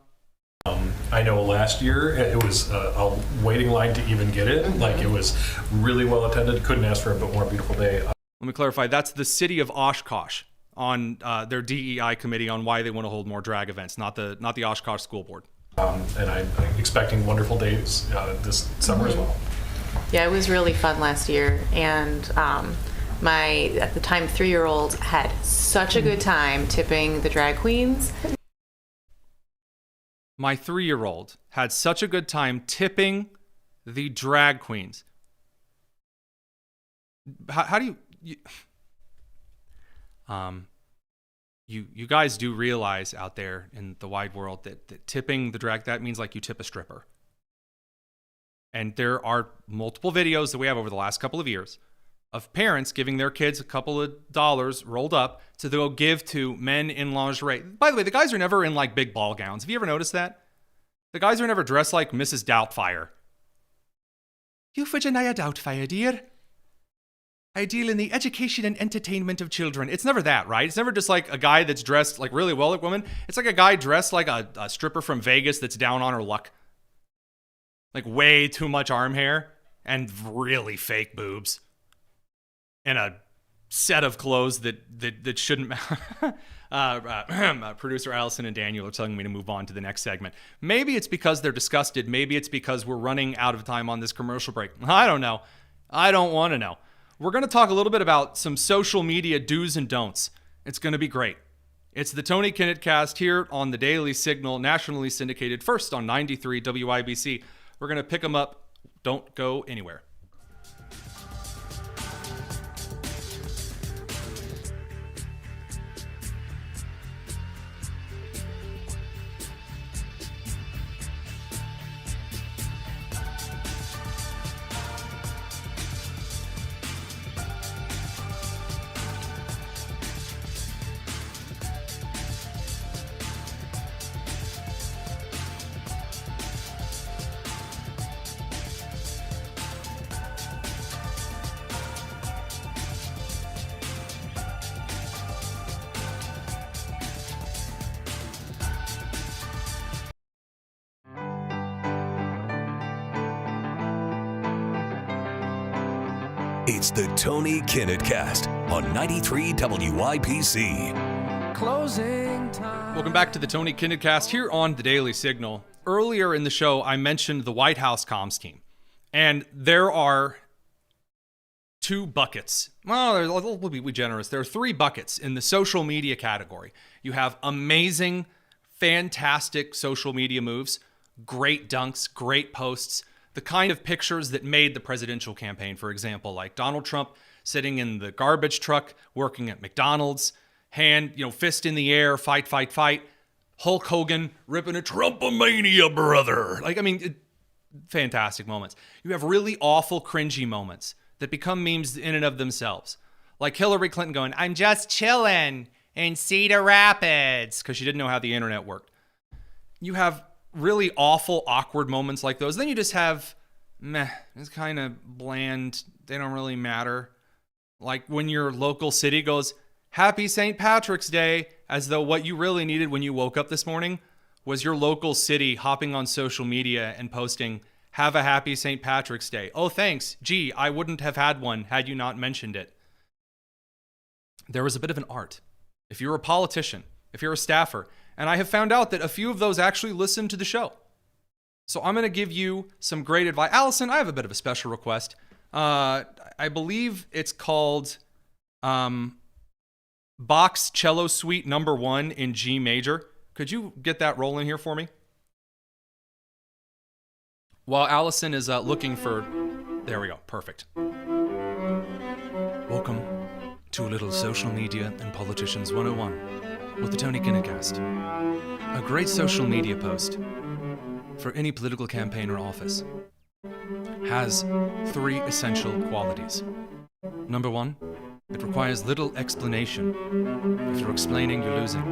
I know last year it was a waiting line to even get in. Like, it was really well attended. Couldn't ask for a bit more beautiful day. Let me clarify. That's the city of Oshkosh. on their DEI committee on why they want to hold more drag events, not the Oshkosh School Board. And I'm expecting wonderful days this summer as well. Yeah, it was really fun last year, and my, at the time, 3-year-old had such a good time tipping the drag queens. My 3-year-old had such a good time tipping the drag queens. How do you guys do realize out there in the wide world that tipping the drag, that means like you tip a stripper. And there are multiple videos that we have over the last couple of years of parents giving their kids a couple of dollars rolled up to go give to men in lingerie. By the way, the guys are never in like big ball gowns. Have you ever noticed that? The guys are never dressed like Mrs. Doubtfire. You Virginia Doubtfire, dear. I deal in the education and entertainment of children. It's never that, right? It's never just like a guy that's dressed like really well like women. It's like a guy dressed like a stripper from Vegas that's down on her luck. Like way too much arm hair and really fake boobs. And a set of clothes that shouldn't matter. Producer Allison and Daniel are telling me to move on to the next segment. Maybe it's because they're disgusted. Maybe it's because we're running out of time on this commercial break. I don't know. I don't want to know. We're going to talk a little bit about some social media do's and don'ts. It's going to be great. It's the Tony Kinnett Cast here on the Daily Signal, nationally syndicated, first on 93 WIBC. We're going to pick them up. Don't go anywhere. It's the Tony Kinnett Cast on 93 WIBC. Closing time. Welcome back to the Tony Kinnett Cast here on the Daily Signal. Earlier in the show, I mentioned the White House comms team. And there are 2 buckets. Well, we'll be generous. There are 3 buckets in the social media category. You have amazing, fantastic social media moves, great dunks, great posts, the kind of pictures that made the presidential campaign, for example, like Donald Trump sitting in the garbage truck, working at McDonald's, hand, fist in the air, fight, fight, fight. Hulk Hogan ripping a Trump-a-mania, brother. Fantastic moments. You have really awful, cringy moments that become memes in and of themselves. Like Hillary Clinton going, "I'm just chilling in Cedar Rapids," because she didn't know how the internet worked. You have really awful, awkward moments like those. Then you just have, it's kind of bland. They don't really matter. Like when your local city goes, "Happy St. Patrick's Day," as though what you really needed when you woke up this morning was your local city hopping on social media and posting, "Have a happy St. Patrick's Day." Oh, thanks. Gee, I wouldn't have had one had you not mentioned it. There was a bit of an art. If you're a politician, if you're a staffer, and I have found out that a few of those actually listen to the show. So I'm going to give you some great advice. Allison, I have a bit of a special request. I believe it's called Bach's Cello Suite Number 1 in G major. Could you get that rolling here for me? While Allison is looking for... There we go. Perfect. Welcome to a little social media and politicians 101 with the Tony Kinnett Cast. A great social media post for any political campaign or office has 3 essential qualities. Number 1, it requires little explanation. If you're explaining, you're losing.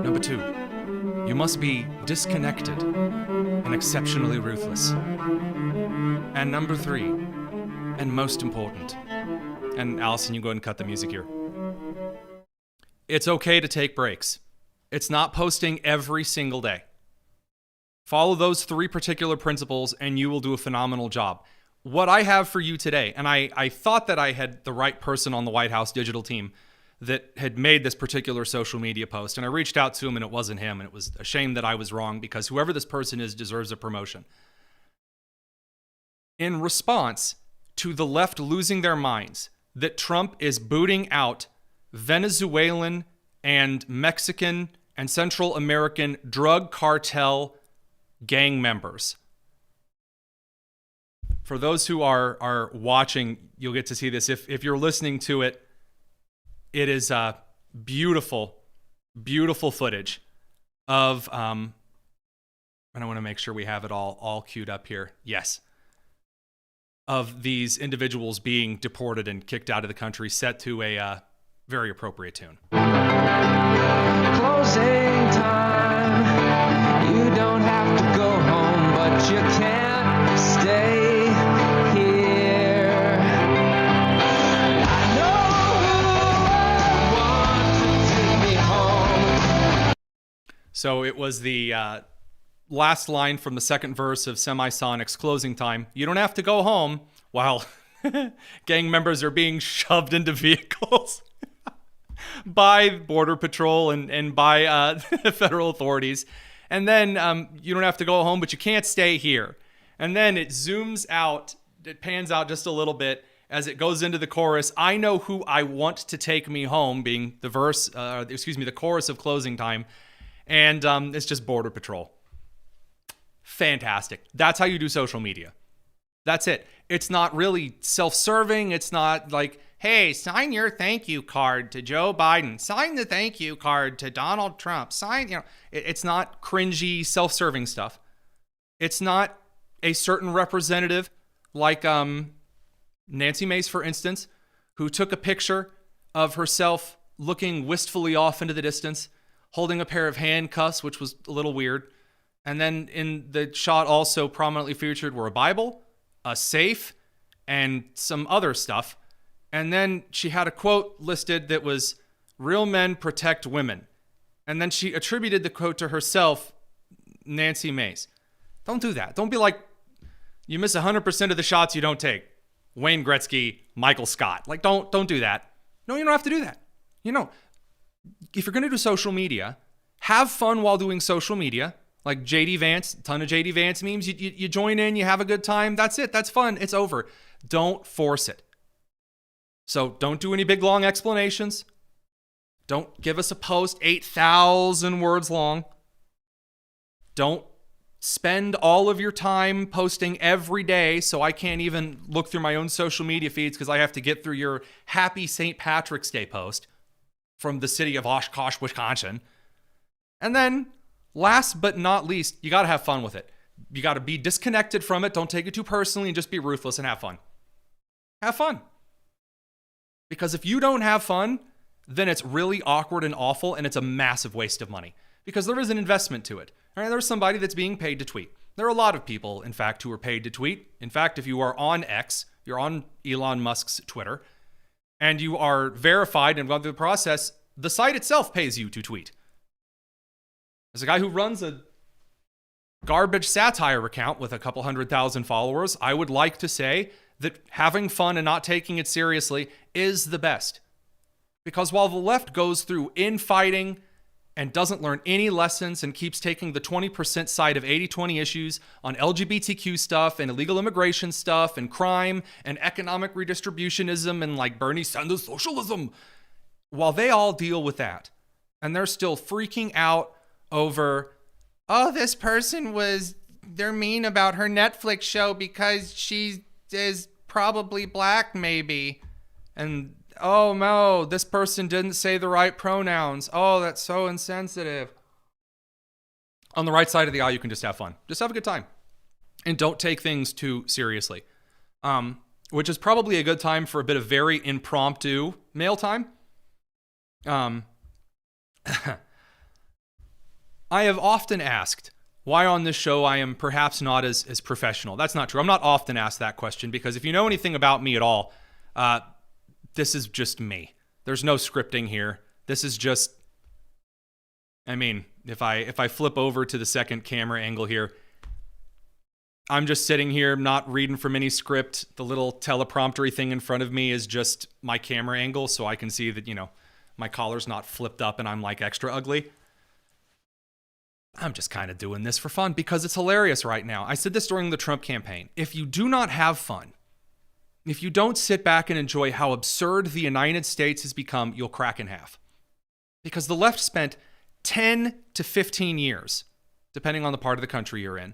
Number 2, you must be disconnected and exceptionally ruthless. And number 3, and most important, and Allison, you go ahead and cut the music here. It's okay to take breaks. It's not posting every single day. Follow those 3 particular principles and you will do a phenomenal job. What I have for you today, and I thought that I had the right person on the White House digital team that had made this particular social media post. And I reached out to him and it wasn't him. And it was a shame that I was wrong, because whoever this person is deserves a promotion. In response to the left losing their minds that Trump is booting out Venezuelan and Mexican and Central American drug cartel gang members. For those who are watching, you'll get to see this. If you're listening to it, it is beautiful, beautiful footage of, and I want to make sure we have it all queued up here. Yes. Of these individuals being deported and kicked out of the country, set to a very appropriate tune. Closing time. You don't have to go home, but you can't stay here. I know who I want to take me home. So it was the last line from the second verse of Semisonic's Closing Time. You don't have to go home, while gang members are being shoved into vehicles by Border Patrol and by federal authorities. And then you don't have to go home, but you can't stay here. And then it zooms out, it pans out just a little bit as it goes into the chorus. I know who I want to take me home, being the verse, the chorus of Closing Time. And it's just Border Patrol. Fantastic. That's how you do social media. That's it. It's not really self-serving. It's not like, hey, sign your thank you card to Joe Biden. Sign the thank you card to Donald Trump. Sign, it's not cringy, self-serving stuff. It's not a certain representative like Nancy Mace, for instance, who took a picture of herself looking wistfully off into the distance, holding a pair of handcuffs, which was a little weird. And then in the shot also prominently featured were a Bible, a safe, and some other stuff. And then she had a quote listed that was, "Real men protect women." And then she attributed the quote to herself, Nancy Mace. Don't do that. Don't be like, you miss 100% of the shots you don't take. Wayne Gretzky, Michael Scott. Like, don't do that. No, you don't have to do that. If you're going to do social media, have fun while doing social media. Like JD Vance, a ton of JD Vance memes. You join in, you have a good time. That's it. That's fun. It's over. Don't force it. So don't do any big, long explanations. Don't give us a post 8,000 words long. Don't spend all of your time posting every day so I can't even look through my own social media feeds because I have to get through your happy St. Patrick's Day post from the city of Oshkosh, Wisconsin. And then, last but not least, you got to have fun with it. You got to be disconnected from it. Don't take it too personally and just be ruthless and have fun. Have fun. Because if you don't have fun, then it's really awkward and awful, and it's a massive waste of money. Because there is an investment to it. All right, there's somebody that's being paid to tweet. There are a lot of people, in fact, who are paid to tweet. In fact, if you are on X, you're on Elon Musk's Twitter, and you are verified and gone through the process, the site itself pays you to tweet. There's a guy who runs a garbage satire account with a couple 100,000 followers. I would like to say that having fun and not taking it seriously is the best. Because while the left goes through infighting and doesn't learn any lessons and keeps taking the 20% side of 80-20 issues on LGBTQ stuff and illegal immigration stuff and crime and economic redistributionism and like Bernie Sanders socialism, while they all deal with that and they're still freaking out over, oh, this person they're mean about her Netflix show because she is probably black maybe. And oh no, this person didn't say the right pronouns. Oh, that's so insensitive. On the right side of the aisle, you can just have fun. Just have a good time. And don't take things too seriously. Which is probably a good time for a bit of very impromptu mail time. I have often asked why on this show I am perhaps not as professional. That's not true. I'm not often asked that question because if you know anything about me at all, this is just me. There's no scripting here. This is just, I mean, if I flip over to the second camera angle here, I'm just sitting here not reading from any script. The little telepromptery thing in front of me is just my camera angle so I can see that, my collar's not flipped up and I'm like extra ugly. I'm just kind of doing this for fun because it's hilarious right now. I said this during the Trump campaign. If you do not have fun, if you don't sit back and enjoy how absurd the United States has become, you'll crack in half. Because the left spent 10 to 15 years, depending on the part of the country you're in,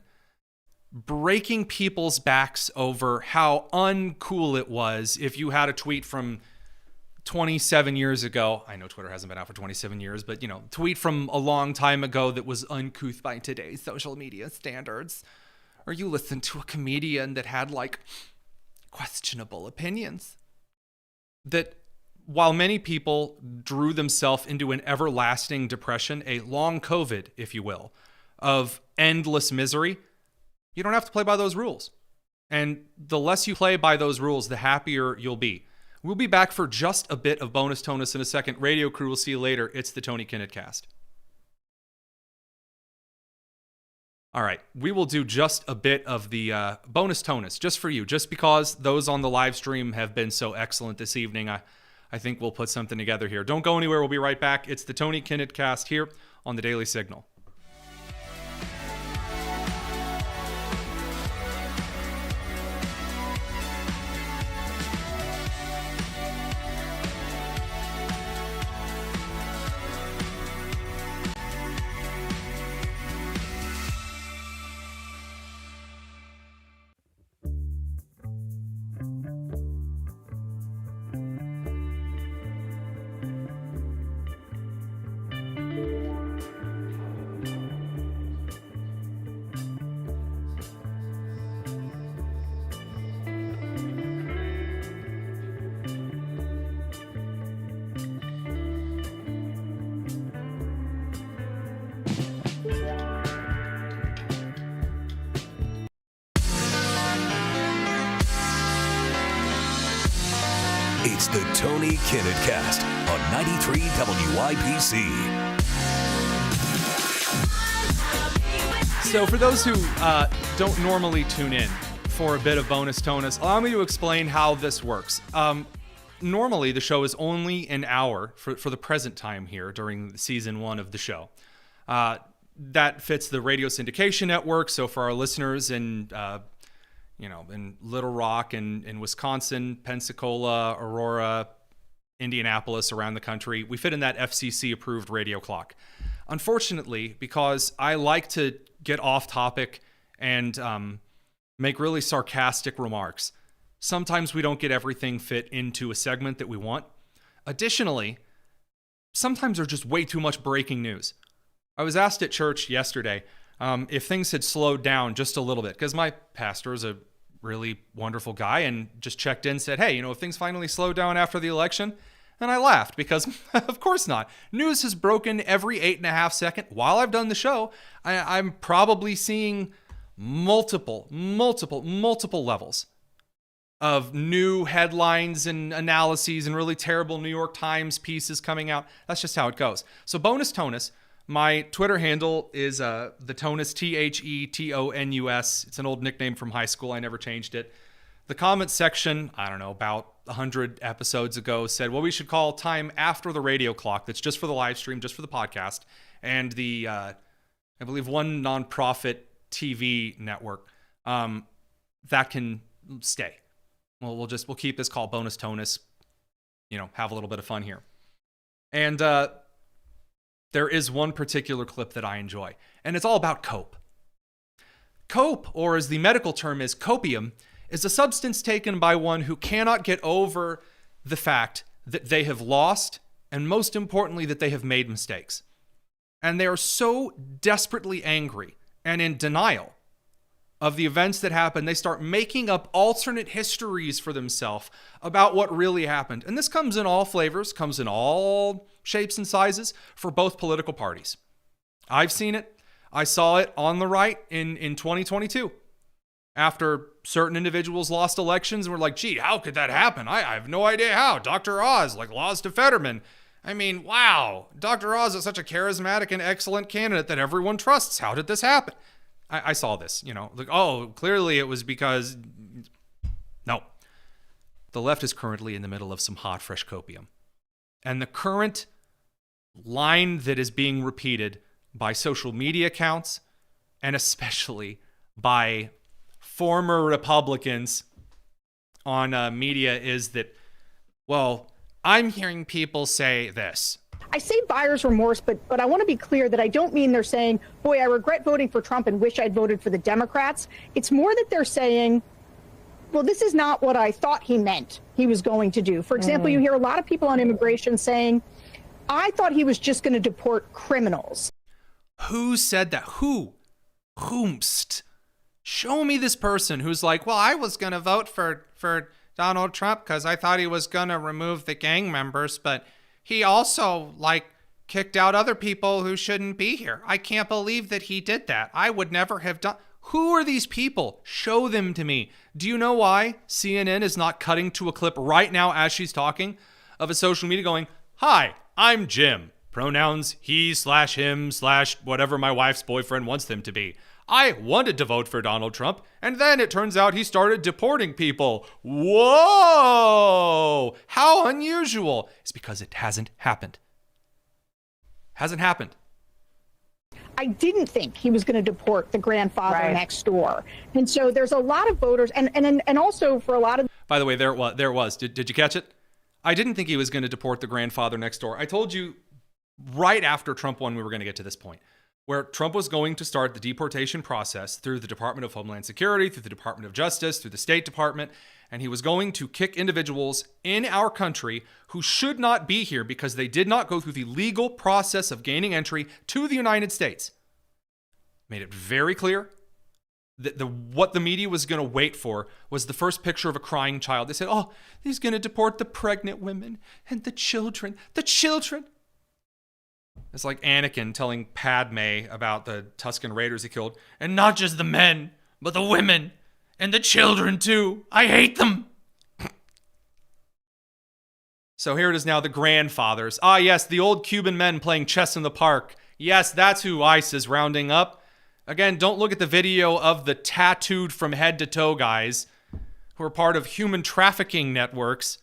breaking people's backs over how uncool it was if you had a tweet from 27 years ago. I know Twitter hasn't been out for 27 years, but tweet from a long time ago that was uncouth by today's social media standards. Or you listened to a comedian that had like questionable opinions. That while many people drew themselves into an everlasting depression, a long COVID, if you will, of endless misery, you don't have to play by those rules. And the less you play by those rules, the happier you'll be. We'll be back for just a bit of bonus tonus in a second. Radio crew, will see you later. It's the Tony Kinnett Cast. All right, we will do just a bit of the bonus tonus just for you, just because those on the live stream have been so excellent this evening. I think we'll put something together here. Don't go anywhere. We'll be right back. It's the Tony Kinnett Cast here on the Daily Signal. It's the Tony Kinnett Cast on 93 WIPC. So for those who don't normally tune in for a bit of bonus tonus, allow me to explain how this works. Normally, the show is only an hour for the present time here during season 1 of the show. That fits the radio syndication network. So for our listeners in Little Rock and in Wisconsin, Pensacola, Aurora, Indianapolis, around the country, we fit in that FCC-approved radio clock. Unfortunately, because I like to get off topic and make really sarcastic remarks, sometimes we don't get everything fit into a segment that we want. Additionally, sometimes there's just way too much breaking news. I was asked at church yesterday if things had slowed down just a little bit, because my pastor is a really wonderful guy and just checked in, said, hey, if things finally slowed down after the election? And I laughed because of course not. News has broken every 8.5 seconds. While I've done the show, I'm probably seeing multiple levels of new headlines and analyses and really terrible New York Times pieces coming out. That's just how it goes. So bonus tonus. My Twitter handle is the Tonus, TheTonus. It's an old nickname from high school. I never changed it. The comment section, I don't know, about 100 episodes ago said, well, we should call time after the radio clock. That's just for the live stream, just for the podcast. And the, I believe, one nonprofit TV network that can stay. Well, we'll keep this called bonus tonus, have a little bit of fun here. And there is one particular clip that I enjoy, and it's all about cope. Cope, or as the medical term is, copium, is a substance taken by one who cannot get over the fact that they have lost, and most importantly, that they have made mistakes. And they are so desperately angry and in denial of the events that happened, they start making up alternate histories for themselves about what really happened. And this comes in all flavors, comes in all shapes and sizes for both political parties. I've seen it. I saw it on the right in 2022. After certain individuals lost elections and were like, gee, how could that happen? I have no idea how. Dr. Oz lost to Fetterman. I mean, wow. Dr. Oz is such a charismatic and excellent candidate that everyone trusts. How did this happen? I saw this, clearly it was because, no. The left is currently in the middle of some hot, fresh copium. And the current line that is being repeated by social media accounts, and especially by former Republicans on media, is that, well, I'm hearing people say this. I say buyer's remorse, but I want to be clear that I don't mean they're saying, boy, I regret voting for Trump and wish I'd voted for the Democrats. It's more that they're saying, well, this is not what I thought he meant he was going to do. For example, you hear a lot of people on immigration saying, I thought he was just going to deport criminals. Who said that? Whomst? Show me this person who's like, well, I was going to vote for Donald Trump because I thought he was going to remove the gang members, but he also, kicked out other people who shouldn't be here. I can't believe that he did that. I would never have done. Who are these people? Show them to me. Do you know why CNN is not cutting to a clip right now as she's talking of a social media going, hi, I'm Jim. Pronouns he/him/whatever my wife's boyfriend wants them to be. I wanted to vote for Donald Trump, and then it turns out he started deporting people. Whoa! How unusual. It's because it hasn't happened. Hasn't happened. I didn't think he was going to deport the grandfather next door. And so there's a lot of voters, and also for a lot of... By the way, there it was. Did you catch it? I didn't think he was going to deport the grandfather next door. I told you right after Trump won we were going to get to this point, where Trump was going to start the deportation process through the Department of Homeland Security, through the Department of Justice, through the State Department, and he was going to kick individuals in our country who should not be here because they did not go through the legal process of gaining entry to the United States. Made it very clear that what the media was going to wait for was the first picture of a crying child. They said, oh, he's going to deport the pregnant women and the children. The children. It's like Anakin telling Padme about the Tusken Raiders he killed. And not just the men, but the women and the children too. I hate them. So here it is now, the grandfathers. Ah, yes, the old Cuban men playing chess in the park. Yes, that's who ICE is rounding up. Again, don't look at the video of the tattooed from head to toe guys who are part of human trafficking networks.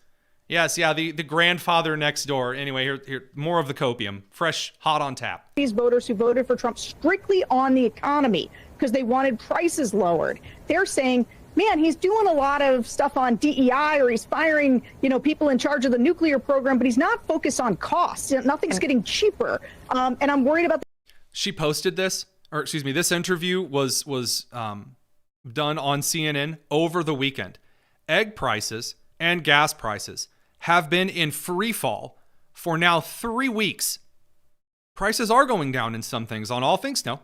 Yes, yeah, the grandfather next door. Anyway, here, more of the copium, fresh, hot on tap. These voters who voted for Trump strictly on the economy because they wanted prices lowered. They're saying, man, he's doing a lot of stuff on DEI, or he's firing, people in charge of the nuclear program, but he's not focused on costs. Nothing's getting cheaper. And I'm worried about She posted this, or excuse me, this interview was done on CNN over the weekend. Egg prices and gas prices have been in free fall for now 3 weeks. Prices are going down in some things. On all things, no.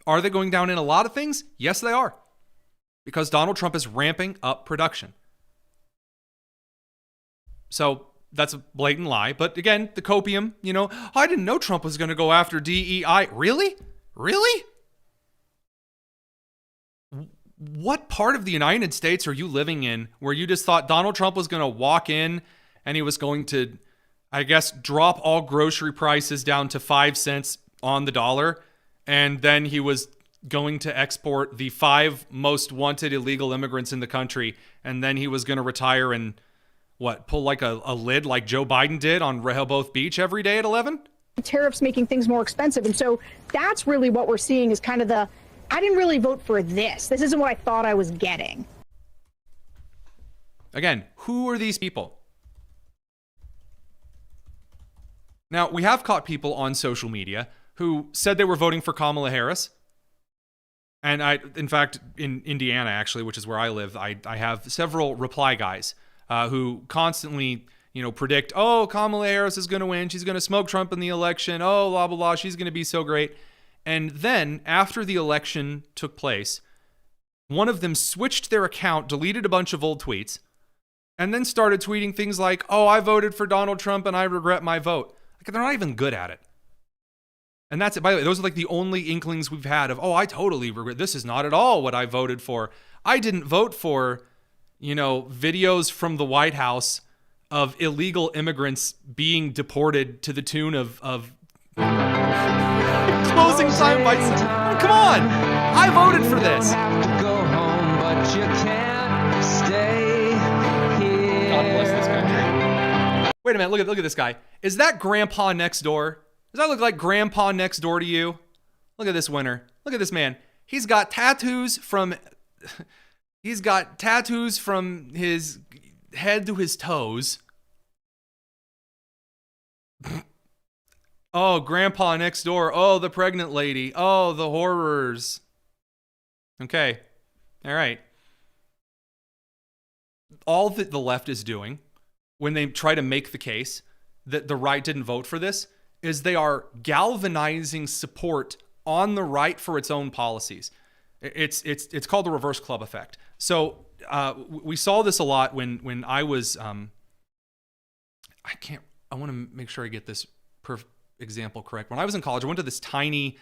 Are they going down in a lot of things? Yes, they are. Because Donald Trump is ramping up production. So that's a blatant lie. But again, the copium, I didn't know Trump was going to go after DEI. Really? Really? What part of the United States are you living in where you just thought Donald Trump was going to walk in and he was going to, I guess, drop all grocery prices down to 5 cents on the dollar, and then he was going to export the 5 most wanted illegal immigrants in the country, and then he was going to retire and, pull like a lid like Joe Biden did on Rehoboth Beach every day at 11? tariffs making things more expensive. And so that's really what we're seeing is kind of I didn't really vote for this. This isn't what I thought I was getting. Again, who are these people? Now, we have caught people on social media who said they were voting for Kamala Harris. And in fact, in Indiana, actually, which is where I live, I have several reply guys who constantly, predict, oh, Kamala Harris is going to win. She's going to smoke Trump in the election. Oh, blah, blah, blah. She's going to be so great. And then after the election took place, one of them switched their account, deleted a bunch of old tweets, and then started tweeting things like, oh, I voted for Donald Trump and I regret my vote. Like, they're not even good at it. And that's it. By the way, those are like the only inklings we've had of, oh, I totally regret. This is not at all what I voted for. I didn't vote for, videos from the White House of illegal immigrants being deported to the tune of closing time by... Come on! I voted for this. God bless this country. Wait a minute, look at this guy. Is that grandpa next door? Does that look like grandpa next door to you? Look at this winner. Look at this man. He's got tattoos from his head to his toes. Oh, grandpa next door. Oh, the pregnant lady. Oh, the horrors. Okay. All right. All that the left is doing when they try to make the case that the right didn't vote for this is they are galvanizing support on the right for its own policies. It's called the reverse club effect. So we saw this a lot when I was I want to make sure I get this example correct. When I was in college, I went to this tiny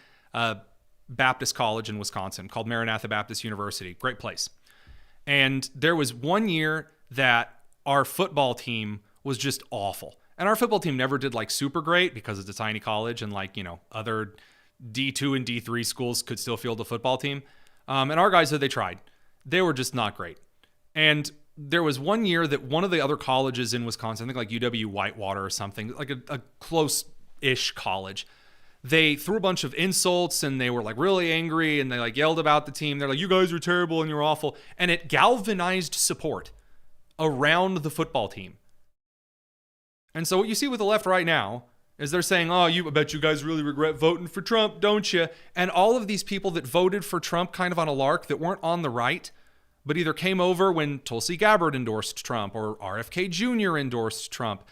Baptist college in Wisconsin called Maranatha Baptist University. Great place. And there was one year that our football team was just awful. And our football team never did like super great because it's a tiny college and like, you know, other D2 and D3 schools could still field a football team. And our guys, they tried. They were just not great. And there was one year that one of the other colleges in Wisconsin, I think like UW Whitewater or something, like a close-ish college, they threw a bunch of insults and they were like really angry and they like yelled about the team. They're like, you guys are terrible and you're awful. And it galvanized support around the football team. And so what you see with the left right now is they're saying, oh, I bet you guys really regret voting for Trump, don't you? And all of these people that voted for Trump kind of on a lark that weren't on the right, but either came over when Tulsi Gabbard endorsed Trump or RFK Jr. endorsed Trump,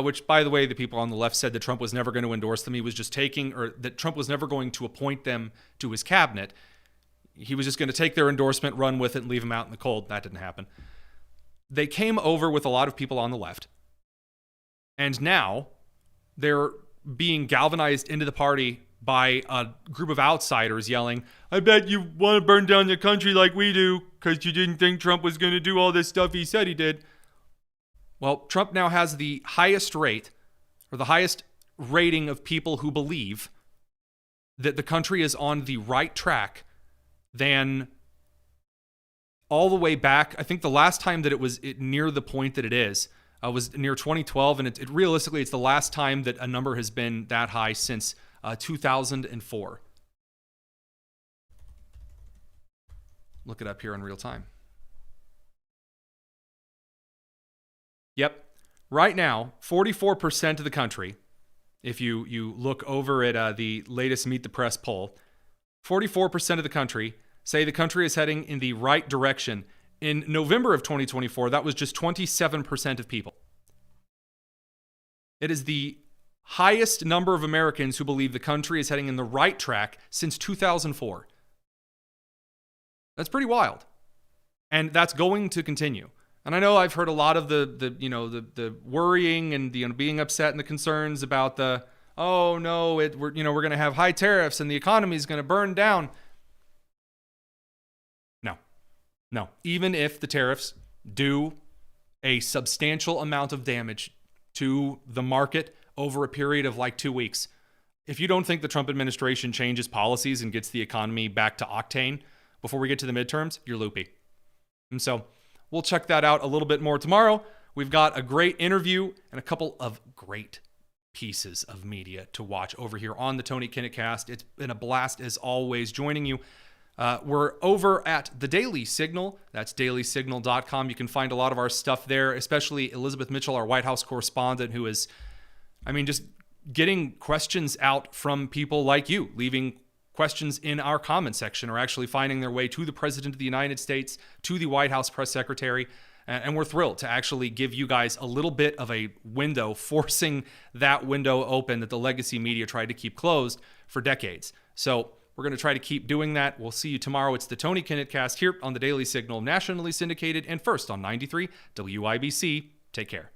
which, by the way, the people on the left said that Trump was never going to endorse them. He was just that Trump was never going to appoint them to his cabinet. He was just going to take their endorsement, run with it, and leave them out in the cold. That didn't happen. They came over with a lot of people on the left. And now they're being galvanized into the party by a group of outsiders yelling, I bet you want to burn down the country like we do because you didn't think Trump was going to do all this stuff he said he did. Well, Trump now has the highest rate or the highest rating of people who believe that the country is on the right track than all the way back. I think the last time that it was near the point that it is was near 2012, and it realistically, it's the last time that a number has been that high since 2004. Look it up here in real time. Yep. Right now, 44% of the country, if you look over at the latest Meet the Press poll, 44% of the country say the country is heading in the right direction. In November of 2024, that was just 27% of people. It is the highest number of Americans who believe the country is heading in the right track since 2004. That's pretty wild. And that's going to continue. And I know I've heard a lot of the worrying and the being upset and the concerns about we're going to have high tariffs and the economy is going to burn down. No. Even if the tariffs do a substantial amount of damage to the market over a period of like 2 weeks, if you don't think the Trump administration changes policies and gets the economy back to octane before we get to the midterms, you're loopy. And so we'll check that out a little bit more tomorrow. We've got a great interview and a couple of great pieces of media to watch over here on the Tony Kinnett Cast. It's been a blast as always joining you. We're over at the Daily Signal. That's dailysignal.com. You can find a lot of our stuff there, especially Elizabeth Mitchell, our White House correspondent, who is, just getting questions out from people like you, leaving questions in our comment section or actually finding their way to the President of the United States, to the White House press secretary. And we're thrilled to actually give you guys a little bit of a window, forcing that window open that the legacy media tried to keep closed for decades. So we're going to try to keep doing that. We'll see you tomorrow. It's the Tony Kinnett Cast here on the Daily Signal, nationally syndicated and first on 93 WIBC. Take care.